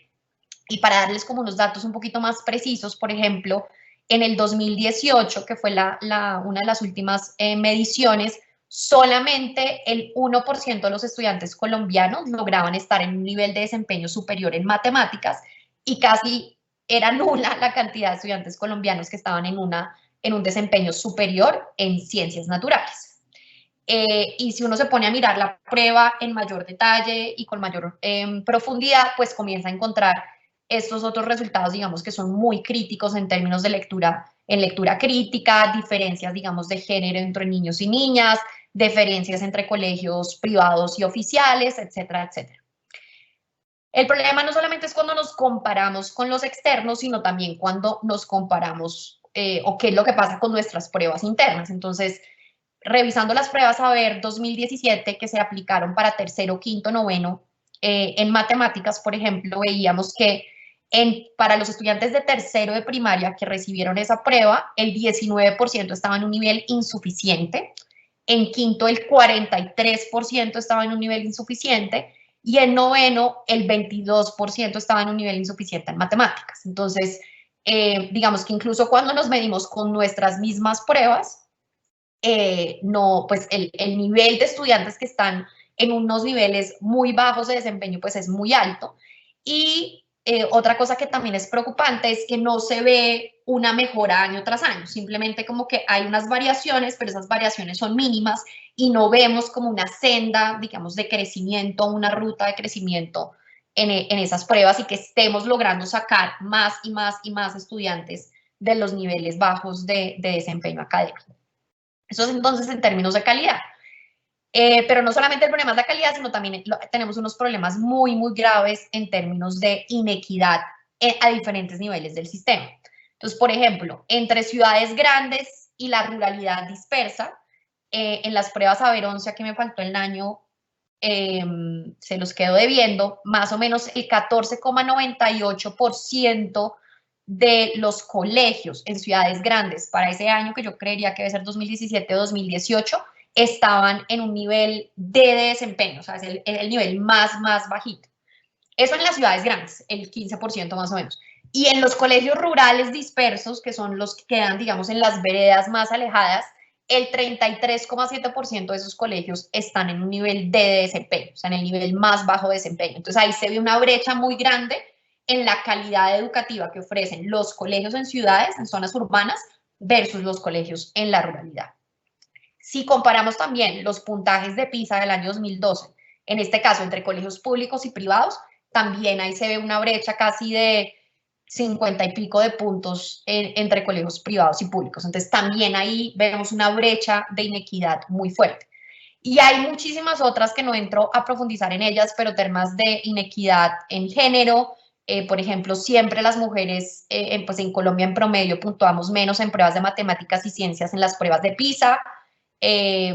Y para darles como unos datos un poquito más precisos, por ejemplo, en el 2018, que fue una de las últimas mediciones, solamente el 1% de los estudiantes colombianos lograban estar en un nivel de desempeño superior en matemáticas y casi era nula la cantidad de estudiantes colombianos que estaban en un desempeño superior en ciencias naturales. Y si uno se pone a mirar la prueba en mayor detalle y con mayor profundidad, pues comienza a encontrar estos otros resultados, digamos, que son muy críticos en términos de lectura crítica, diferencias, digamos, de género entre niños y niñas, diferencias entre colegios privados y oficiales, etcétera, etcétera. El problema no solamente es cuando nos comparamos con los externos, sino también cuando nos comparamos o qué es lo que pasa con nuestras pruebas internas. Entonces, revisando las pruebas a ver 2017 que se aplicaron para 3º, 5º, 9º, en matemáticas, por ejemplo, veíamos que para los estudiantes de 3º de primaria que recibieron esa prueba, el 19% estaba en un nivel insuficiente, en 5º el 43% estaba en un nivel insuficiente y en 9º el 22% estaba en un nivel insuficiente en matemáticas. Entonces, digamos que incluso cuando nos medimos con nuestras mismas pruebas, no, pues el nivel de estudiantes que están en unos niveles muy bajos de desempeño, pues es muy alto. Y otra cosa que también es preocupante es que no se ve una mejora año tras año, simplemente como que hay unas variaciones, pero esas variaciones son mínimas y no vemos como una senda, digamos, de crecimiento, una ruta de crecimiento en esas pruebas y que estemos logrando sacar más y más y más estudiantes de los niveles bajos de desempeño académico. Eso es entonces en términos de calidad. Pero no solamente el problema es la calidad, sino también tenemos unos problemas muy, muy graves en términos de inequidad a diferentes niveles del sistema. Entonces, por ejemplo, entre ciudades grandes y la ruralidad dispersa, en las pruebas a ver 11, que me faltó el año, se los quedo debiendo, más o menos el 14,98% de los colegios en ciudades grandes para ese año, que yo creería que debe ser 2017-2018, estaban en un nivel de desempeño, o sea, es el nivel más bajito. Eso en las ciudades grandes, el 15% más o menos. Y en los colegios rurales dispersos, que son los que quedan, digamos, en las veredas más alejadas, el 33,7% de esos colegios están en un nivel de desempeño, o sea, en el nivel más bajo de desempeño. Entonces, ahí se ve una brecha muy grande en la calidad educativa que ofrecen los colegios en ciudades, en zonas urbanas, versus los colegios en la ruralidad. Si comparamos también los puntajes de PISA del año 2012, en este caso entre colegios públicos y privados, también ahí se ve una brecha casi de 50 y pico de puntos entre colegios privados y públicos. Entonces también ahí vemos una brecha de inequidad muy fuerte. Y hay muchísimas otras que no entro a profundizar en ellas, pero temas de inequidad en género, por ejemplo, siempre las mujeres, pues en Colombia en promedio puntuamos menos en pruebas de matemáticas y ciencias en las pruebas de PISA,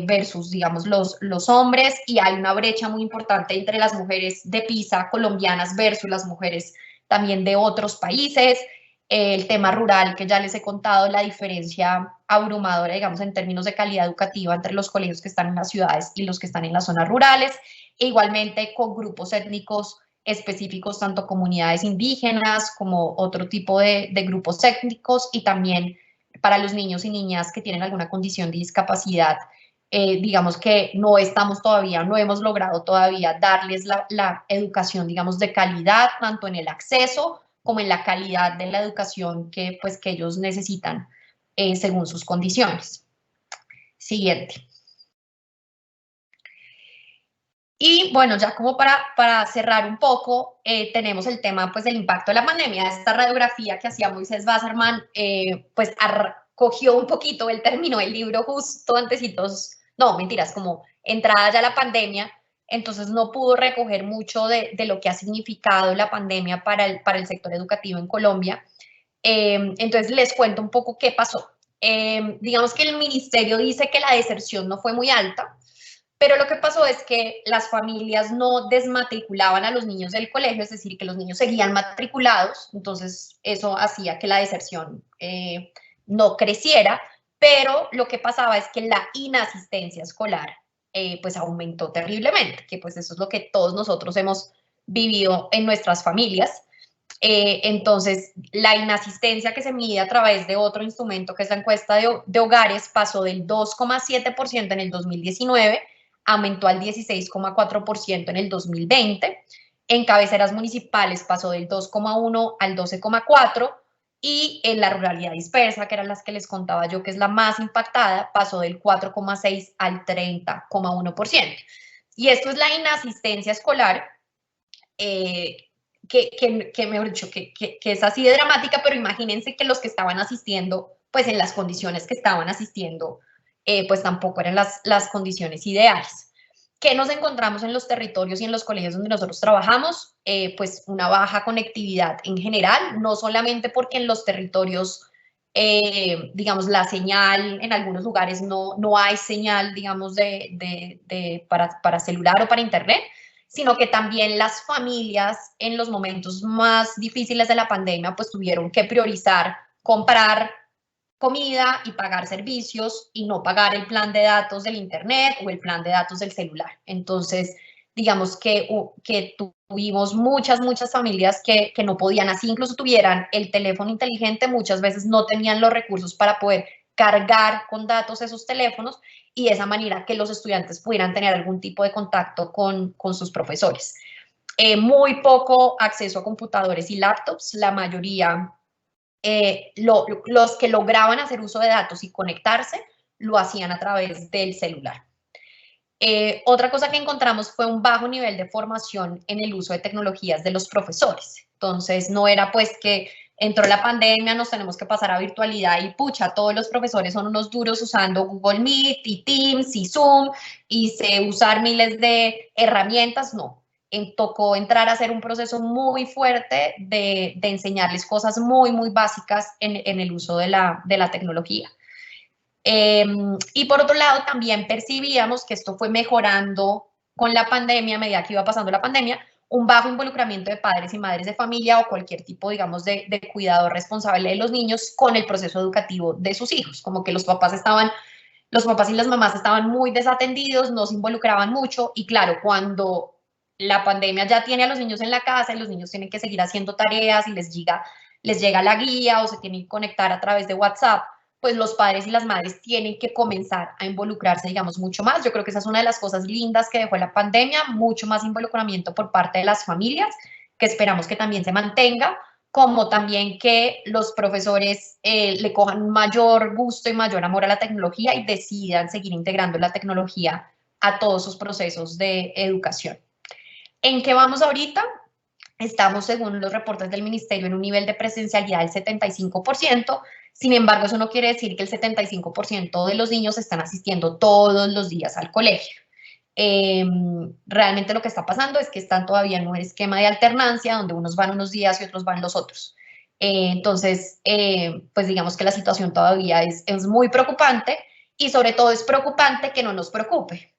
versus, digamos, los hombres, y hay una brecha muy importante entre las mujeres de PISA colombianas versus las mujeres también de otros países. El tema rural, que ya les he contado, la diferencia abrumadora, digamos, en términos de calidad educativa entre los colegios que están en las ciudades y los que están en las zonas rurales, e igualmente con grupos étnicos específicos, tanto comunidades indígenas como otro tipo de grupos étnicos, y también para los niños y niñas que tienen alguna condición de discapacidad. Digamos que no hemos logrado todavía darles la educación, digamos, de calidad, tanto en el acceso como en la calidad de la educación que ellos necesitan según sus condiciones. Siguiente. Y bueno, ya como para cerrar un poco, tenemos el tema pues del impacto de la pandemia. Esta radiografía que hacía Moisés Wasserman, pues cogió un poquito, él terminó el libro justo antecitos, no, mentiras, como entrada ya la pandemia, entonces no pudo recoger mucho de lo que ha significado la pandemia para el sector educativo en Colombia. Entonces les cuento un poco qué pasó. Digamos que el ministerio dice que la deserción no fue muy alta, pero lo que pasó es que las familias no desmatriculaban a los niños del colegio, es decir, que los niños seguían matriculados, entonces eso hacía que la deserción no creciera, pero lo que pasaba es que la inasistencia escolar pues aumentó terriblemente, que pues eso es lo que todos nosotros hemos vivido en nuestras familias. Entonces, la inasistencia que se mide a través de otro instrumento, que es la encuesta de hogares, pasó del 2,7% en el 2019, aumentó al 16,4% en el 2020. En cabeceras municipales pasó del 2,1 al 12,4, y en la ruralidad dispersa, que eran las que les contaba yo, que es la más impactada, pasó del 4,6 al 30,1%. Y esto es la inasistencia escolar, mejor dicho, que es así de dramática, pero imagínense que los que estaban asistiendo, pues en las condiciones que estaban asistiendo, pues tampoco eran las condiciones ideales. ¿Qué nos encontramos en los territorios y en los colegios donde nosotros trabajamos? Pues una baja conectividad en general, no solamente porque en los territorios, digamos, la señal en algunos lugares no hay señal, digamos, para celular o para internet, sino que también las familias en los momentos más difíciles de la pandemia pues tuvieron que priorizar comprar comida y pagar servicios y no pagar el plan de datos del internet o el plan de datos del celular. Entonces, digamos que tuvimos muchas familias que no podían, así incluso tuvieran el teléfono inteligente, muchas veces no tenían los recursos para poder cargar con datos esos teléfonos, y de esa manera que los estudiantes pudieran tener algún tipo de contacto con sus profesores. Muy poco acceso a computadores y laptops, la mayoría, los que lograban hacer uso de datos y conectarse, lo hacían a través del celular. Otra cosa que encontramos fue un bajo nivel de formación en el uso de tecnologías de los profesores. Entonces, no era pues que entró la pandemia, nos tenemos que pasar a virtualidad y pucha, todos los profesores son unos duros usando Google Meet y Teams y Zoom y sé usar miles de herramientas. No, tocó entrar a hacer un proceso muy fuerte de enseñarles cosas muy básicas en el uso de la tecnología. Y por otro lado, también percibíamos que esto fue mejorando con la pandemia, a medida que iba pasando la pandemia, un bajo involucramiento de padres y madres de familia o cualquier tipo, digamos, de cuidador responsable de los niños con el proceso educativo de sus hijos, como que los papás y las mamás estaban muy desatendidos, no se involucraban mucho, y claro, cuando la pandemia ya tiene a los niños en la casa y los niños tienen que seguir haciendo tareas y les llega la guía o se tienen que conectar a través de WhatsApp, pues los padres y las madres tienen que comenzar a involucrarse, digamos, mucho más. Yo creo que esa es una de las cosas lindas que dejó la pandemia, mucho más involucramiento por parte de las familias, que esperamos que también se mantenga, como también que los profesores le cojan mayor gusto y mayor amor a la tecnología y decidan seguir integrando la tecnología a todos sus procesos de educación. ¿En qué vamos ahorita? Estamos, según los reportes del ministerio, en un nivel de presencialidad del 75%. Sin embargo, eso no quiere decir que el 75% de los niños están asistiendo todos los días al colegio. Realmente lo que está pasando es que están todavía en un esquema de alternancia, donde unos van unos días y otros van los otros. Entonces, pues digamos que la situación todavía es muy preocupante, y sobre todo es preocupante que no nos preocupe.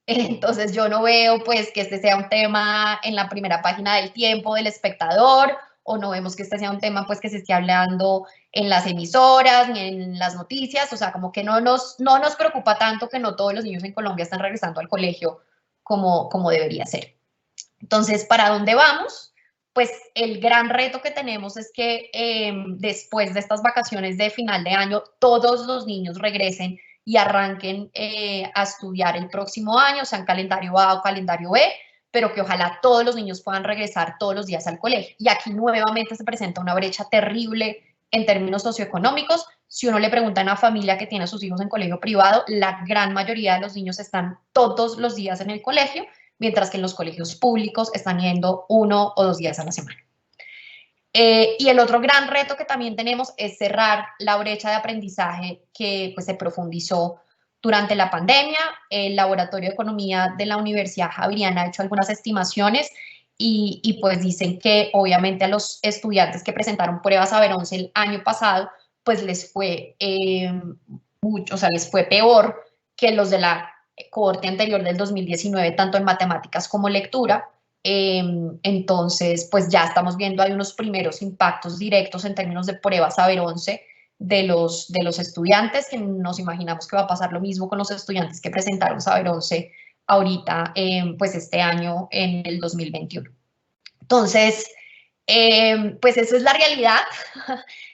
Entonces yo no veo pues que este sea un tema en la primera página del Tiempo, del Espectador, o no vemos que este sea un tema pues que se esté hablando en las emisoras ni en las noticias. O sea, como que no nos preocupa tanto que no todos los niños en Colombia están regresando al colegio como debería ser. Entonces, ¿para dónde vamos? Pues el gran reto que tenemos es que después de estas vacaciones de final de año, todos los niños regresen y arranquen a estudiar el próximo año, sean calendario A o calendario B, pero que ojalá todos los niños puedan regresar todos los días al colegio. Y aquí nuevamente se presenta una brecha terrible en términos socioeconómicos. Si uno le pregunta a una familia que tiene a sus hijos en colegio privado, la gran mayoría de los niños están todos los días en el colegio, mientras que en los colegios públicos están yendo 1 o 2 días a la semana. Y el otro gran reto que también tenemos es cerrar la brecha de aprendizaje que pues, se profundizó durante la pandemia. El Laboratorio de Economía de la Universidad Javeriana ha hecho algunas estimaciones y pues dicen que obviamente a los estudiantes que presentaron pruebas Saber 11 el año pasado, pues les fue les fue peor que los de la cohorte anterior del 2019, tanto en matemáticas como lectura. Entonces, pues ya estamos viendo, hay unos primeros impactos directos en términos de pruebas Saber 11 de los estudiantes, que nos imaginamos que va a pasar lo mismo con los estudiantes que presentaron Saber 11 ahorita, pues este año en el 2021. Entonces, pues esa es la realidad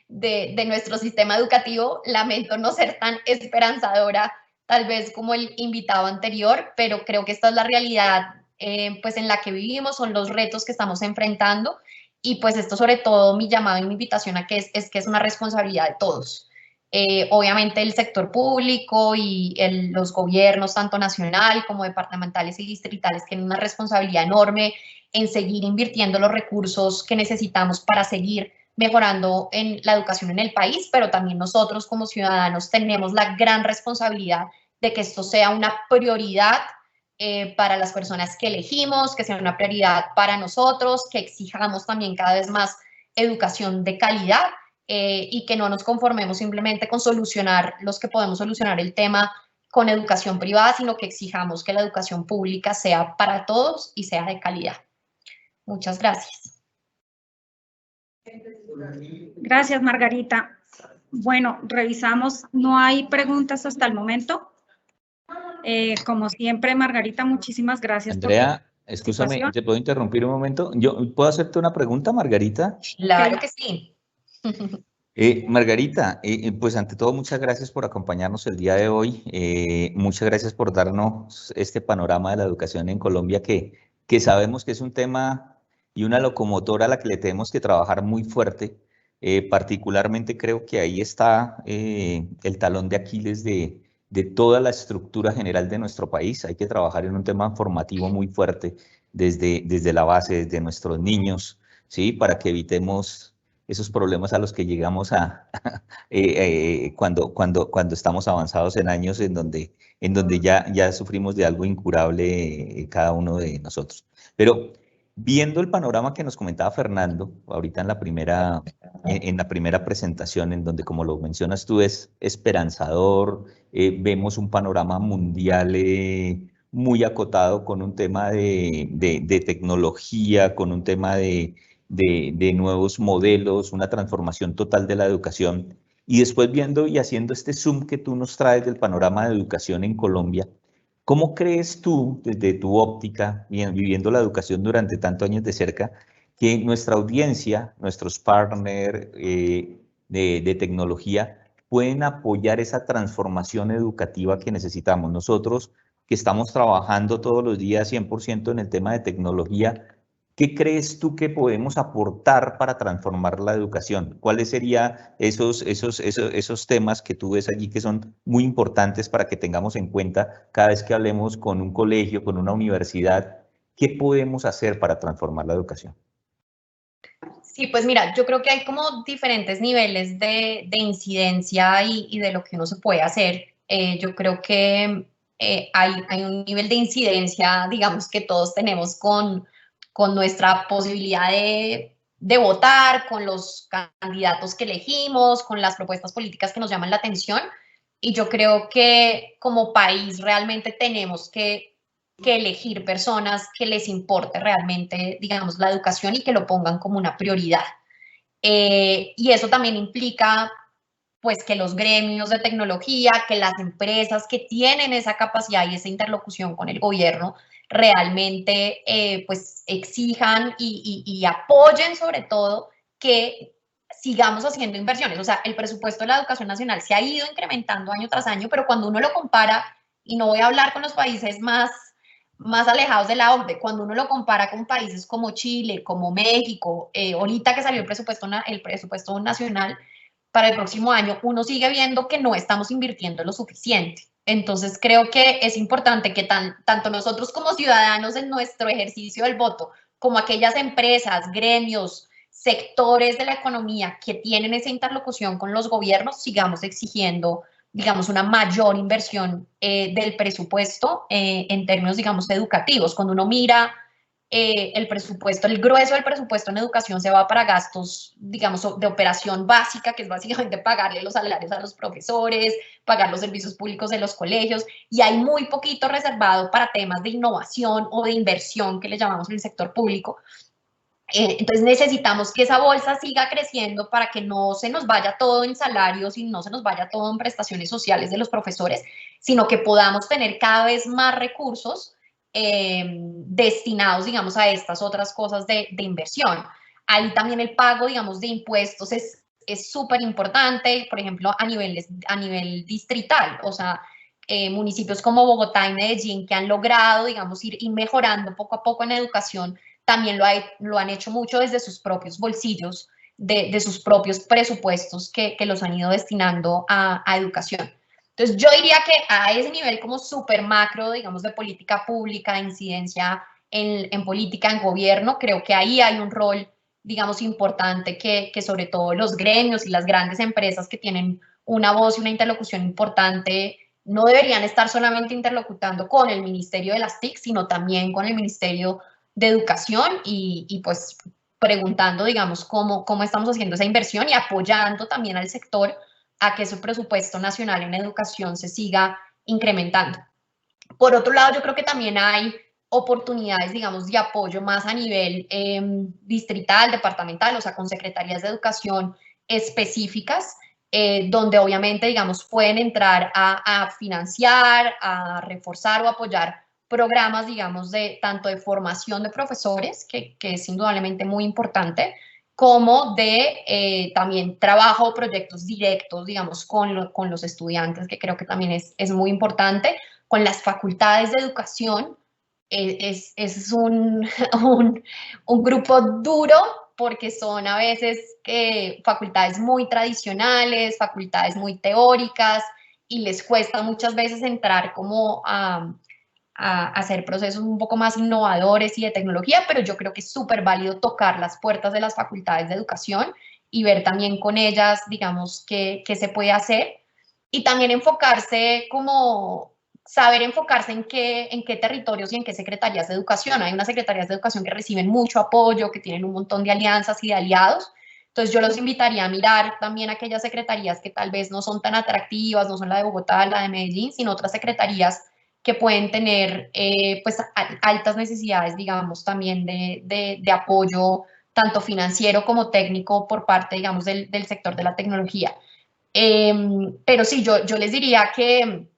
de nuestro sistema educativo. Lamento no ser tan esperanzadora tal vez como el invitado anterior, pero creo que esta es la realidad pues en la que vivimos, son los retos que estamos enfrentando y pues esto sobre todo mi llamado y mi invitación a que es que es una responsabilidad de todos. Obviamente el sector público y los gobiernos, tanto nacional como departamentales y distritales, tienen una responsabilidad enorme en seguir invirtiendo los recursos que necesitamos para seguir mejorando en la educación en el país, pero también nosotros como ciudadanos tenemos la gran responsabilidad de que esto sea una prioridad para las personas que elegimos, que sea una prioridad para nosotros, que exijamos también cada vez más educación de calidad y que no nos conformemos simplemente con solucionar los que podemos solucionar el tema con educación privada, sino que exijamos que la educación pública sea para todos y sea de calidad. Muchas gracias. Gracias, Margarita. Bueno, revisamos, no hay preguntas hasta el momento. Como siempre, Margarita, muchísimas gracias. Andrea, escúchame, ¿te puedo interrumpir un momento? ¿Yo puedo hacerte una pregunta, Margarita? Claro que sí. Margarita, pues ante todo, muchas gracias por acompañarnos el día de hoy. Muchas gracias por darnos este panorama de la educación en Colombia, que sabemos que es un tema y una locomotora a la que le tenemos que trabajar muy fuerte. Particularmente creo que ahí está el talón de Aquiles de toda la estructura general de nuestro país. Hay que trabajar en un tema formativo muy fuerte desde la base, desde nuestros niños, ¿sí? Para que evitemos esos problemas a los que llegamos cuando estamos avanzados en años, en donde ya sufrimos de algo incurable cada uno de nosotros. Pero viendo el panorama que nos comentaba Fernando, ahorita en la primera presentación, en donde, como lo mencionas tú, es esperanzador, vemos un panorama mundial muy acotado con un tema de tecnología, con un tema de nuevos modelos, una transformación total de la educación. Y después viendo y haciendo este zoom que tú nos traes del panorama de educación en Colombia, ¿cómo crees tú, desde tu óptica, viviendo la educación durante tantos años de cerca, que nuestra audiencia, nuestros partners de tecnología, pueden apoyar esa transformación educativa que necesitamos? Nosotros, que estamos trabajando todos los días 100% en el tema de tecnología, ¿qué crees tú que podemos aportar para transformar la educación? ¿Cuáles serían esos temas que tú ves allí que son muy importantes para que tengamos en cuenta cada vez que hablemos con un colegio, con una universidad? ¿Qué podemos hacer para transformar la educación? Sí, pues mira, yo creo que hay como diferentes niveles de incidencia y de lo que uno se puede hacer. Yo creo que hay un nivel de incidencia, digamos, que todos tenemos con nuestra posibilidad de votar, con los candidatos que elegimos, con las propuestas políticas que nos llaman la atención. Y yo creo que como país realmente tenemos que elegir personas que les importe realmente, digamos, la educación y que lo pongan como una prioridad. Y eso también implica pues que los gremios de tecnología, que las empresas que tienen esa capacidad y esa interlocución con el gobierno realmente pues exijan y apoyen sobre todo que sigamos haciendo inversiones. O sea, el presupuesto de la educación nacional se ha ido incrementando año tras año, pero cuando uno lo compara, y no voy a hablar con los países más alejados de la OCDE, cuando uno lo compara con países como Chile, como México, ahorita que salió el presupuesto nacional para el próximo año, uno sigue viendo que no estamos invirtiendo lo suficiente. Entonces creo que es importante que tanto nosotros como ciudadanos en nuestro ejercicio del voto, como aquellas empresas, gremios, sectores de la economía que tienen esa interlocución con los gobiernos, sigamos exigiendo, digamos, una mayor inversión del presupuesto en términos, digamos, educativos. Cuando uno mira el presupuesto, el grueso del presupuesto en educación se va para gastos, digamos, de operación básica, que es básicamente pagarle los salarios a los profesores, pagar los servicios públicos de los colegios, y hay muy poquito reservado para temas de innovación o de inversión que le llamamos en el sector público. Entonces necesitamos que esa bolsa siga creciendo para que no se nos vaya todo en salarios y no se nos vaya todo en prestaciones sociales de los profesores, sino que podamos tener cada vez más recursos destinados, digamos, a estas otras cosas de inversión. Ahí también el pago, digamos, de impuestos es súper importante, por ejemplo, a nivel distrital, o sea, municipios como Bogotá y Medellín que han logrado, digamos, ir mejorando poco a poco en educación, también lo han hecho mucho desde sus propios bolsillos, de sus propios presupuestos que los han ido destinando a educación. Entonces, yo diría que a ese nivel como súper macro, digamos, de política pública, de incidencia en política, en gobierno, creo que ahí hay un rol, digamos, importante que sobre todo los gremios y las grandes empresas que tienen una voz y una interlocución importante no deberían estar solamente interlocutando con el Ministerio de las TIC, sino también con el Ministerio de Educación y pues preguntando, digamos, cómo estamos haciendo esa inversión y apoyando también al sector a que su presupuesto nacional en educación se siga incrementando. Por otro lado, yo creo que también hay oportunidades, digamos, de apoyo más a nivel distrital, departamental, o sea, con secretarías de educación específicas, donde obviamente, digamos, pueden entrar a financiar, a reforzar o apoyar programas, digamos, tanto de formación de profesores, que es indudablemente muy importante, como de también trabajo o proyectos directos, digamos, con los estudiantes, que creo que también es muy importante, con las facultades de educación. Es un grupo duro porque son a veces facultades muy tradicionales, facultades muy teóricas, y les cuesta muchas veces entrar como a hacer procesos un poco más innovadores y de tecnología, pero yo creo que es súper válido tocar las puertas de las facultades de educación y ver también con ellas, digamos, qué se puede hacer, y también saber enfocarse en qué territorios y en qué secretarías de educación. Hay unas secretarías de educación que reciben mucho apoyo, que tienen un montón de alianzas y de aliados. Entonces yo los invitaría a mirar también aquellas secretarías que tal vez no son tan atractivas, no son la de Bogotá, la de Medellín, sino otras secretarías que pueden tener pues altas necesidades, digamos, también de apoyo tanto financiero como técnico por parte, digamos, del sector de la tecnología. Pero sí, yo les diría que,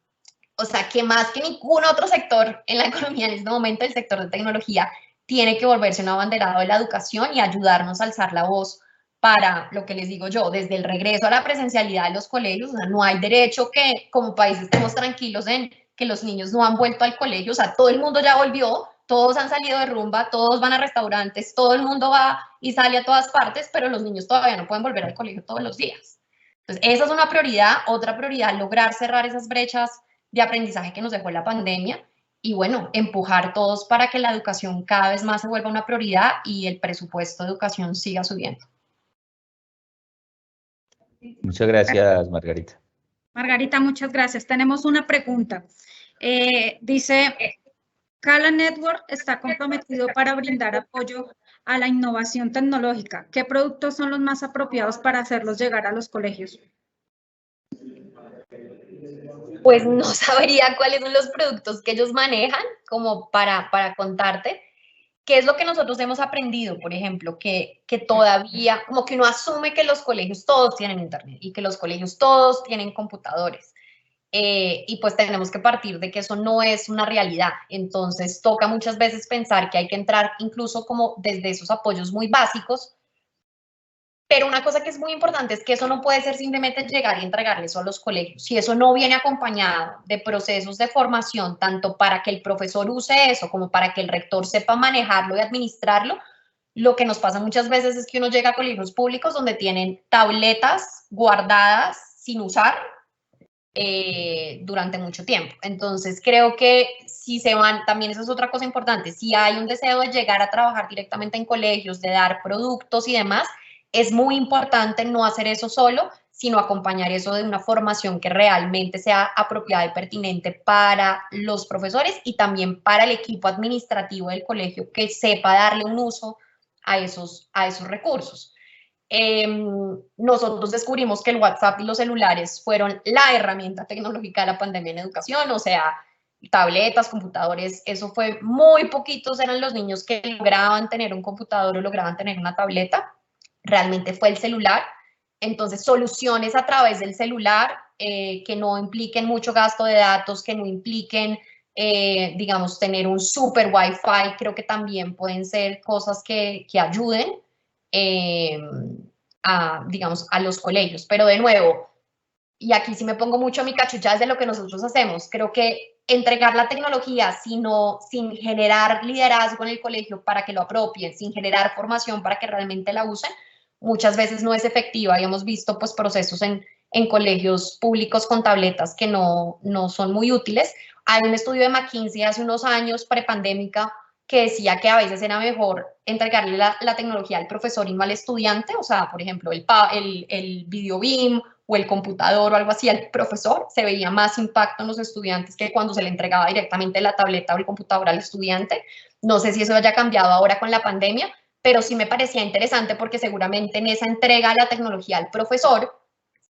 o sea, que más que ningún otro sector en la economía en este momento, el sector de tecnología tiene que volverse un abanderado de la educación y ayudarnos a alzar la voz para lo que les digo yo, desde el regreso a la presencialidad de los colegios. O sea, no hay derecho que como país estemos tranquilos en que los niños no han vuelto al colegio. O sea, todo el mundo ya volvió, todos han salido de rumba, todos van a restaurantes, todo el mundo va y sale a todas partes, pero los niños todavía no pueden volver al colegio todos los días. Entonces, esa es una prioridad. Otra prioridad, lograr cerrar esas brechas de aprendizaje que nos dejó la pandemia y, bueno, empujar todos para que la educación cada vez más se vuelva una prioridad y el presupuesto de educación siga subiendo. Muchas gracias, Margarita. Margarita, muchas gracias. Tenemos una pregunta. Dice, Cala Network está comprometido para brindar apoyo a la innovación tecnológica. ¿Qué productos son los más apropiados para hacerlos llegar a los colegios? Pues no sabría cuáles son los productos que ellos manejan como para contarte. ¿Qué es lo que nosotros hemos aprendido, por ejemplo? Que todavía, como que uno asume que los colegios todos tienen internet y que los colegios todos tienen computadores. Y pues tenemos que partir de que eso no es una realidad. Entonces toca muchas veces pensar que hay que entrar incluso como desde esos apoyos muy básicos. Pero una cosa que es muy importante es que eso no puede ser simplemente llegar y entregarle eso a los colegios. Si eso no viene acompañado de procesos de formación, tanto para que el profesor use eso como para que el rector sepa manejarlo y administrarlo, lo que nos pasa muchas veces es que uno llega a colegios públicos donde tienen tabletas guardadas sin usar durante mucho tiempo. Entonces creo que si se van, también eso es otra cosa importante, si hay un deseo de llegar a trabajar directamente en colegios, de dar productos y demás, es muy importante no hacer eso solo, sino acompañar eso de una formación que realmente sea apropiada y pertinente para los profesores y también para el equipo administrativo del colegio que sepa darle un uso a esos recursos. Nosotros descubrimos que el WhatsApp y los celulares fueron la herramienta tecnológica de la pandemia en educación, o sea, tabletas, computadores, eso fue muy poquitos eran los niños que lograban tener un computador o lograban tener una tableta, realmente fue el celular. Entonces, soluciones a través del celular que no impliquen mucho gasto de datos, que no impliquen, digamos, tener un super Wi-Fi, creo que también pueden ser cosas que ayuden digamos, a los colegios. Pero de nuevo, y aquí sí me pongo mucho mi cachucha desde lo que nosotros hacemos, creo que entregar la tecnología sin generar liderazgo en el colegio para que lo apropien, sin generar formación para que realmente la usen, muchas veces no es efectiva y hemos visto pues procesos en colegios públicos con tabletas que no son muy útiles. Hay un estudio de McKinsey hace unos años, prepandémica, que decía que a veces era mejor entregarle la tecnología al profesor y no al estudiante, o sea, por ejemplo, el video BIM o el computador o algo así al profesor, se veía más impacto en los estudiantes que cuando se le entregaba directamente la tableta o el computador al estudiante. No sé si eso haya cambiado ahora con la pandemia, pero sí me parecía interesante porque seguramente en esa entrega de la tecnología al profesor,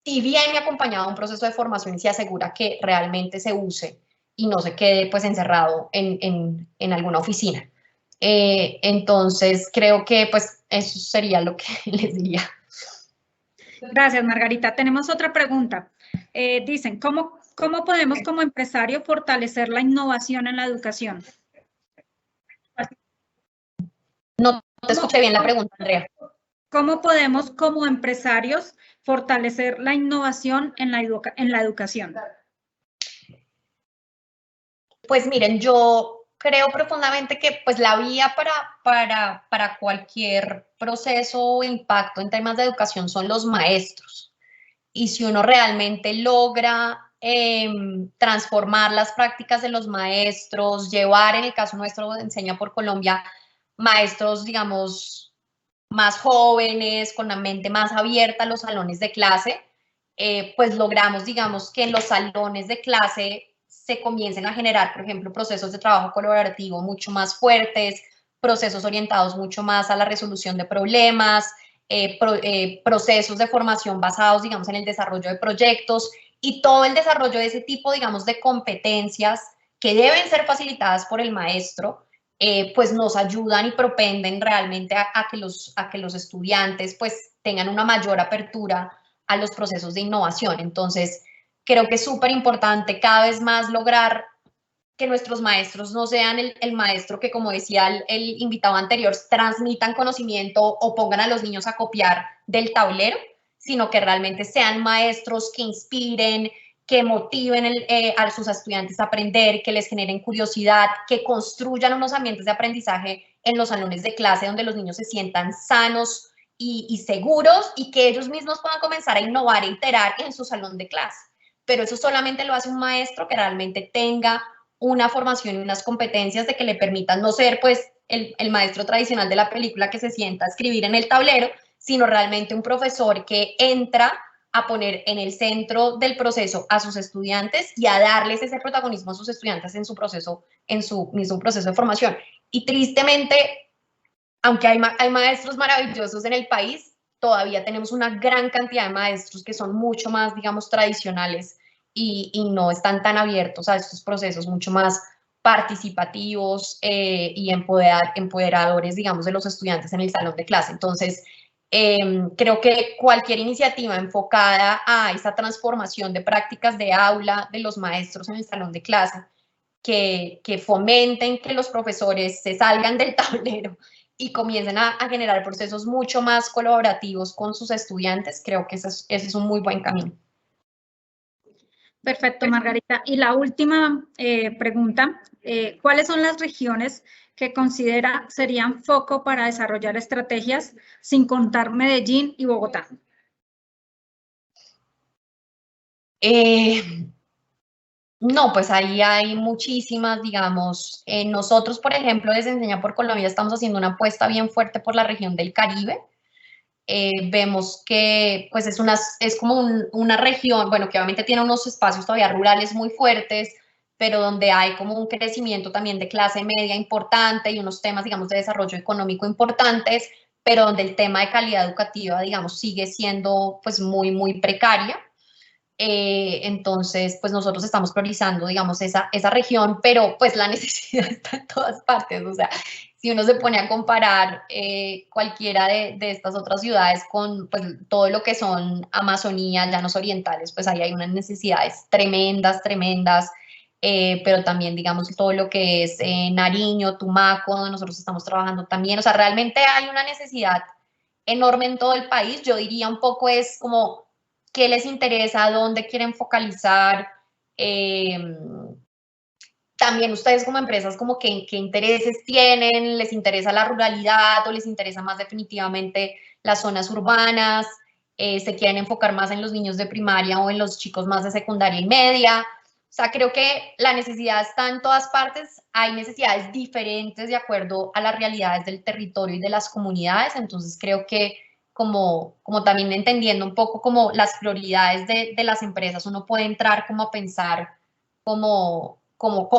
si viene acompañado de un proceso de formación y se asegura que realmente se use y no se quede pues encerrado en alguna oficina. Entonces creo que pues eso sería lo que les diría. Gracias, Margarita. Tenemos otra pregunta. Dicen, ¿cómo podemos como empresario fortalecer la innovación en la educación? No te escuché bien la pregunta, Andrea. ¿Cómo podemos como empresarios fortalecer la innovación en la educación? Pues miren, yo creo profundamente que pues la vía para cualquier proceso o impacto en temas de educación son los maestros. Y si uno realmente logra transformar las prácticas de los maestros, llevar, en el caso nuestro de Enseña por Colombia, maestros, digamos, más jóvenes, con la mente más abierta a los salones de clase, pues logramos, digamos, que en los salones de clase se comiencen a generar, por ejemplo, procesos de trabajo colaborativo mucho más fuertes, procesos orientados mucho más a la resolución de problemas, procesos de formación basados, digamos, en el desarrollo de proyectos y todo el desarrollo de ese tipo, digamos, de competencias que deben ser facilitadas por el maestro, pues nos ayudan y propenden realmente a que los estudiantes pues tengan una mayor apertura a los procesos de innovación. Entonces, creo que es súper importante cada vez más lograr que nuestros maestros no sean el maestro que, como decía el invitado anterior, transmitan conocimiento o pongan a los niños a copiar del tablero, sino que realmente sean maestros que inspiren, que motiven a sus estudiantes a aprender, que les generen curiosidad, que construyan unos ambientes de aprendizaje en los salones de clase donde los niños se sientan sanos y seguros y que ellos mismos puedan comenzar a innovar e iterar en su salón de clase. Pero eso solamente lo hace un maestro que realmente tenga una formación y unas competencias de que le permitan no ser pues el maestro tradicional de la película que se sienta a escribir en el tablero, sino realmente un profesor que entra a poner en el centro del proceso a sus estudiantes y a darles ese protagonismo a sus estudiantes en su mismo proceso de formación. Y tristemente, aunque hay maestros maravillosos en el país, todavía tenemos una gran cantidad de maestros que son mucho más, digamos, tradicionales y no están tan abiertos a estos procesos mucho más participativos y empoderadores, digamos, de los estudiantes en el salón de clase. Entonces, creo que cualquier iniciativa enfocada a esa transformación de prácticas de aula de los maestros en el salón de clase, que fomenten que los profesores se salgan del tablero y comiencen a generar procesos mucho más colaborativos con sus estudiantes, creo que ese es un muy buen camino. Perfecto, Margarita. Y la última pregunta, ¿cuáles son las regiones que considera serían foco para desarrollar estrategias sin contar Medellín y Bogotá? No, pues ahí hay muchísimas, digamos, nosotros, por ejemplo, desde Enseña por Colombia estamos haciendo una apuesta bien fuerte por la región del Caribe. Vemos que pues es como una región, bueno, que obviamente tiene unos espacios todavía rurales muy fuertes, pero donde hay como un crecimiento también de clase media importante y unos temas, digamos, de desarrollo económico importantes, pero donde el tema de calidad educativa, digamos, sigue siendo pues muy precaria. Entonces, pues nosotros estamos priorizando, digamos, esa región, pero pues la necesidad está en todas partes. O sea, si uno se pone a comparar cualquiera de estas otras ciudades con pues, todo lo que son Amazonía, llanos orientales, pues ahí hay unas necesidades tremendas, pero también, digamos, todo lo que es Nariño, Tumaco, donde nosotros estamos trabajando también. O sea, realmente hay una necesidad enorme en todo el país. Yo diría un poco es como qué les interesa, dónde quieren focalizar, también ustedes como empresas, como qué intereses tienen, les interesa la ruralidad o les interesa más definitivamente las zonas urbanas, se quieren enfocar más en los niños de primaria o en los chicos más de secundaria y media. O sea, creo que la necesidad está en todas partes, hay necesidades diferentes de acuerdo a las realidades del territorio y de las comunidades, entonces creo que como también entendiendo un poco como las prioridades de las empresas, uno puede entrar como a pensar cómo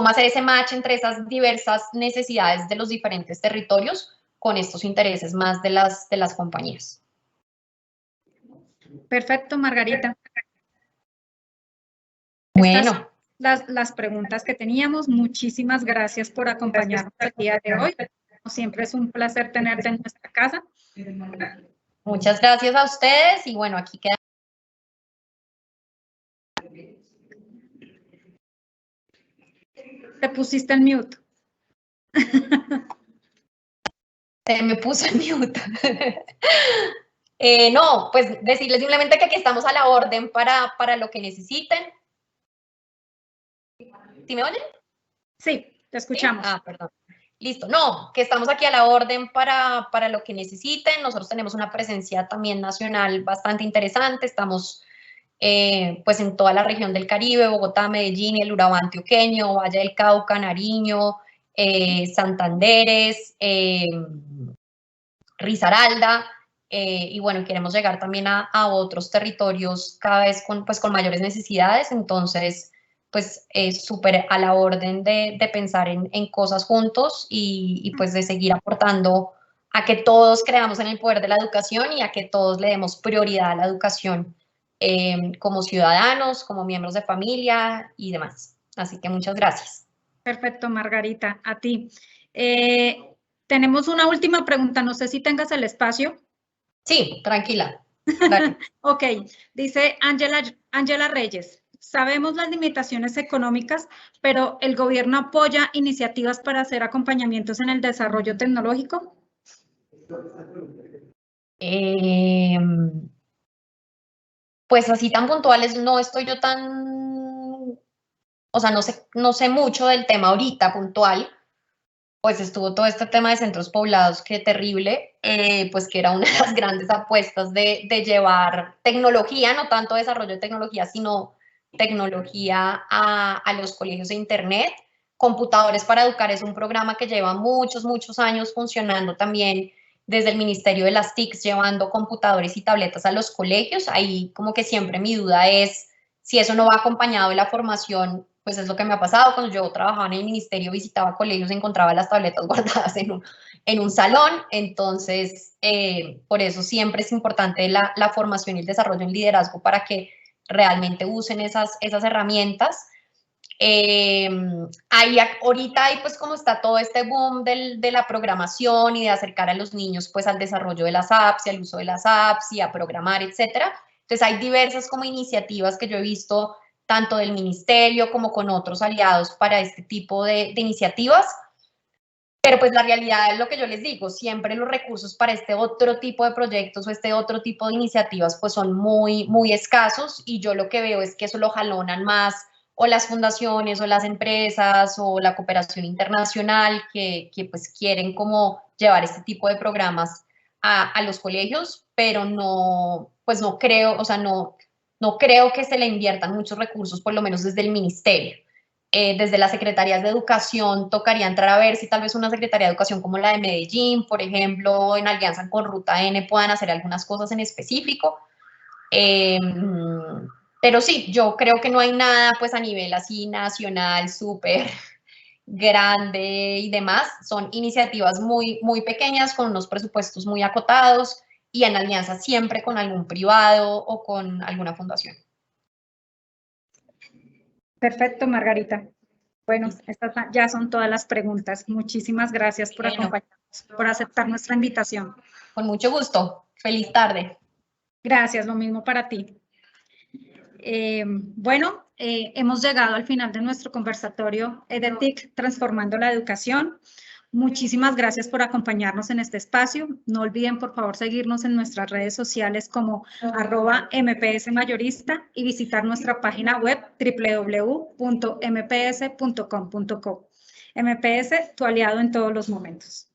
hacer ese match entre esas diversas necesidades de los diferentes territorios con estos intereses más de las compañías. Perfecto, Margarita. Bueno. Estas las preguntas que teníamos. Muchísimas gracias por acompañarnos el día de hoy. Como siempre es un placer tenerte en nuestra casa. Muchas gracias a ustedes y bueno, aquí queda. Te pusiste en mute. Se me puso en mute. No, pues decirles simplemente que aquí estamos a la orden para lo que necesiten. ¿Sí me oyen? Sí, te escuchamos. ¿Sí? Ah, perdón. Listo, no, que estamos aquí a la orden para lo que necesiten. Nosotros tenemos una presencia también nacional bastante interesante. Estamos pues en toda la región del Caribe, Bogotá, Medellín, el Urabá antioqueño, Valle del Cauca, Nariño, Santanderes, Risaralda, y bueno, queremos llegar también a otros territorios cada vez con mayores necesidades. Entonces, pues súper a la orden de pensar en cosas juntos y pues de seguir aportando a que todos creamos en el poder de la educación y a que todos le demos prioridad a la educación como ciudadanos, como miembros de familia y demás. Así que muchas gracias. Perfecto, Margarita, a ti. Tenemos una última pregunta, no sé si tengas el espacio. Sí, tranquila. Ok, dice Ángela Reyes. Sabemos las limitaciones económicas, pero ¿el gobierno apoya iniciativas para hacer acompañamientos en el desarrollo tecnológico? Pues así tan puntuales no estoy yo tan, o sea, no sé mucho del tema ahorita puntual. Pues estuvo todo este tema de centros poblados, que terrible, pues que era una de las grandes apuestas de llevar tecnología, no tanto desarrollo de tecnología, sino tecnología a los colegios de internet. Computadores para Educar es un programa que lleva muchos años funcionando también desde el Ministerio de las TICs, llevando computadores y tabletas a los colegios. Ahí como que siempre mi duda es si eso no va acompañado de la formación. Pues es lo que me ha pasado cuando yo trabajaba en el ministerio, visitaba colegios, encontraba las tabletas guardadas en un salón. Entonces, por eso siempre es importante la formación y el desarrollo en liderazgo para que realmente usen esas herramientas. Ahorita hay pues como está todo este boom de la programación y de acercar a los niños pues al desarrollo de las apps y al uso de las apps y a programar, etcétera. Entonces hay diversas como iniciativas que yo he visto tanto del ministerio como con otros aliados para este tipo de iniciativas. Pero pues la realidad es lo que yo les digo, siempre los recursos para este otro tipo de proyectos o este otro tipo de iniciativas pues son muy, muy escasos y yo lo que veo es que eso lo jalonan más o las fundaciones o las empresas o la cooperación internacional que pues quieren como llevar este tipo de programas a los colegios, pero no, pues no creo, o sea, no creo que se le inviertan muchos recursos, por lo menos desde el ministerio. Desde las secretarías de educación tocaría entrar a ver si tal vez una secretaría de educación como la de Medellín, por ejemplo, en alianza con Ruta N, puedan hacer algunas cosas en específico. Pero sí, yo creo que no hay nada pues a nivel así nacional, súper grande y demás. Son iniciativas muy, muy pequeñas con unos presupuestos muy acotados y en alianza siempre con algún privado o con alguna fundación. Perfecto, Margarita. Bueno, estas ya son todas las preguntas. Muchísimas gracias por acompañarnos, por aceptar nuestra invitación. Con mucho gusto. Feliz tarde. Gracias, lo mismo para ti. Hemos llegado al final de nuestro conversatorio EdTech Transformando la Educación. Muchísimas gracias por acompañarnos en este espacio. No olviden, por favor, seguirnos en nuestras redes sociales como @mpsmayorista y visitar nuestra página web www.mps.com.co. MPS, tu aliado en todos los momentos.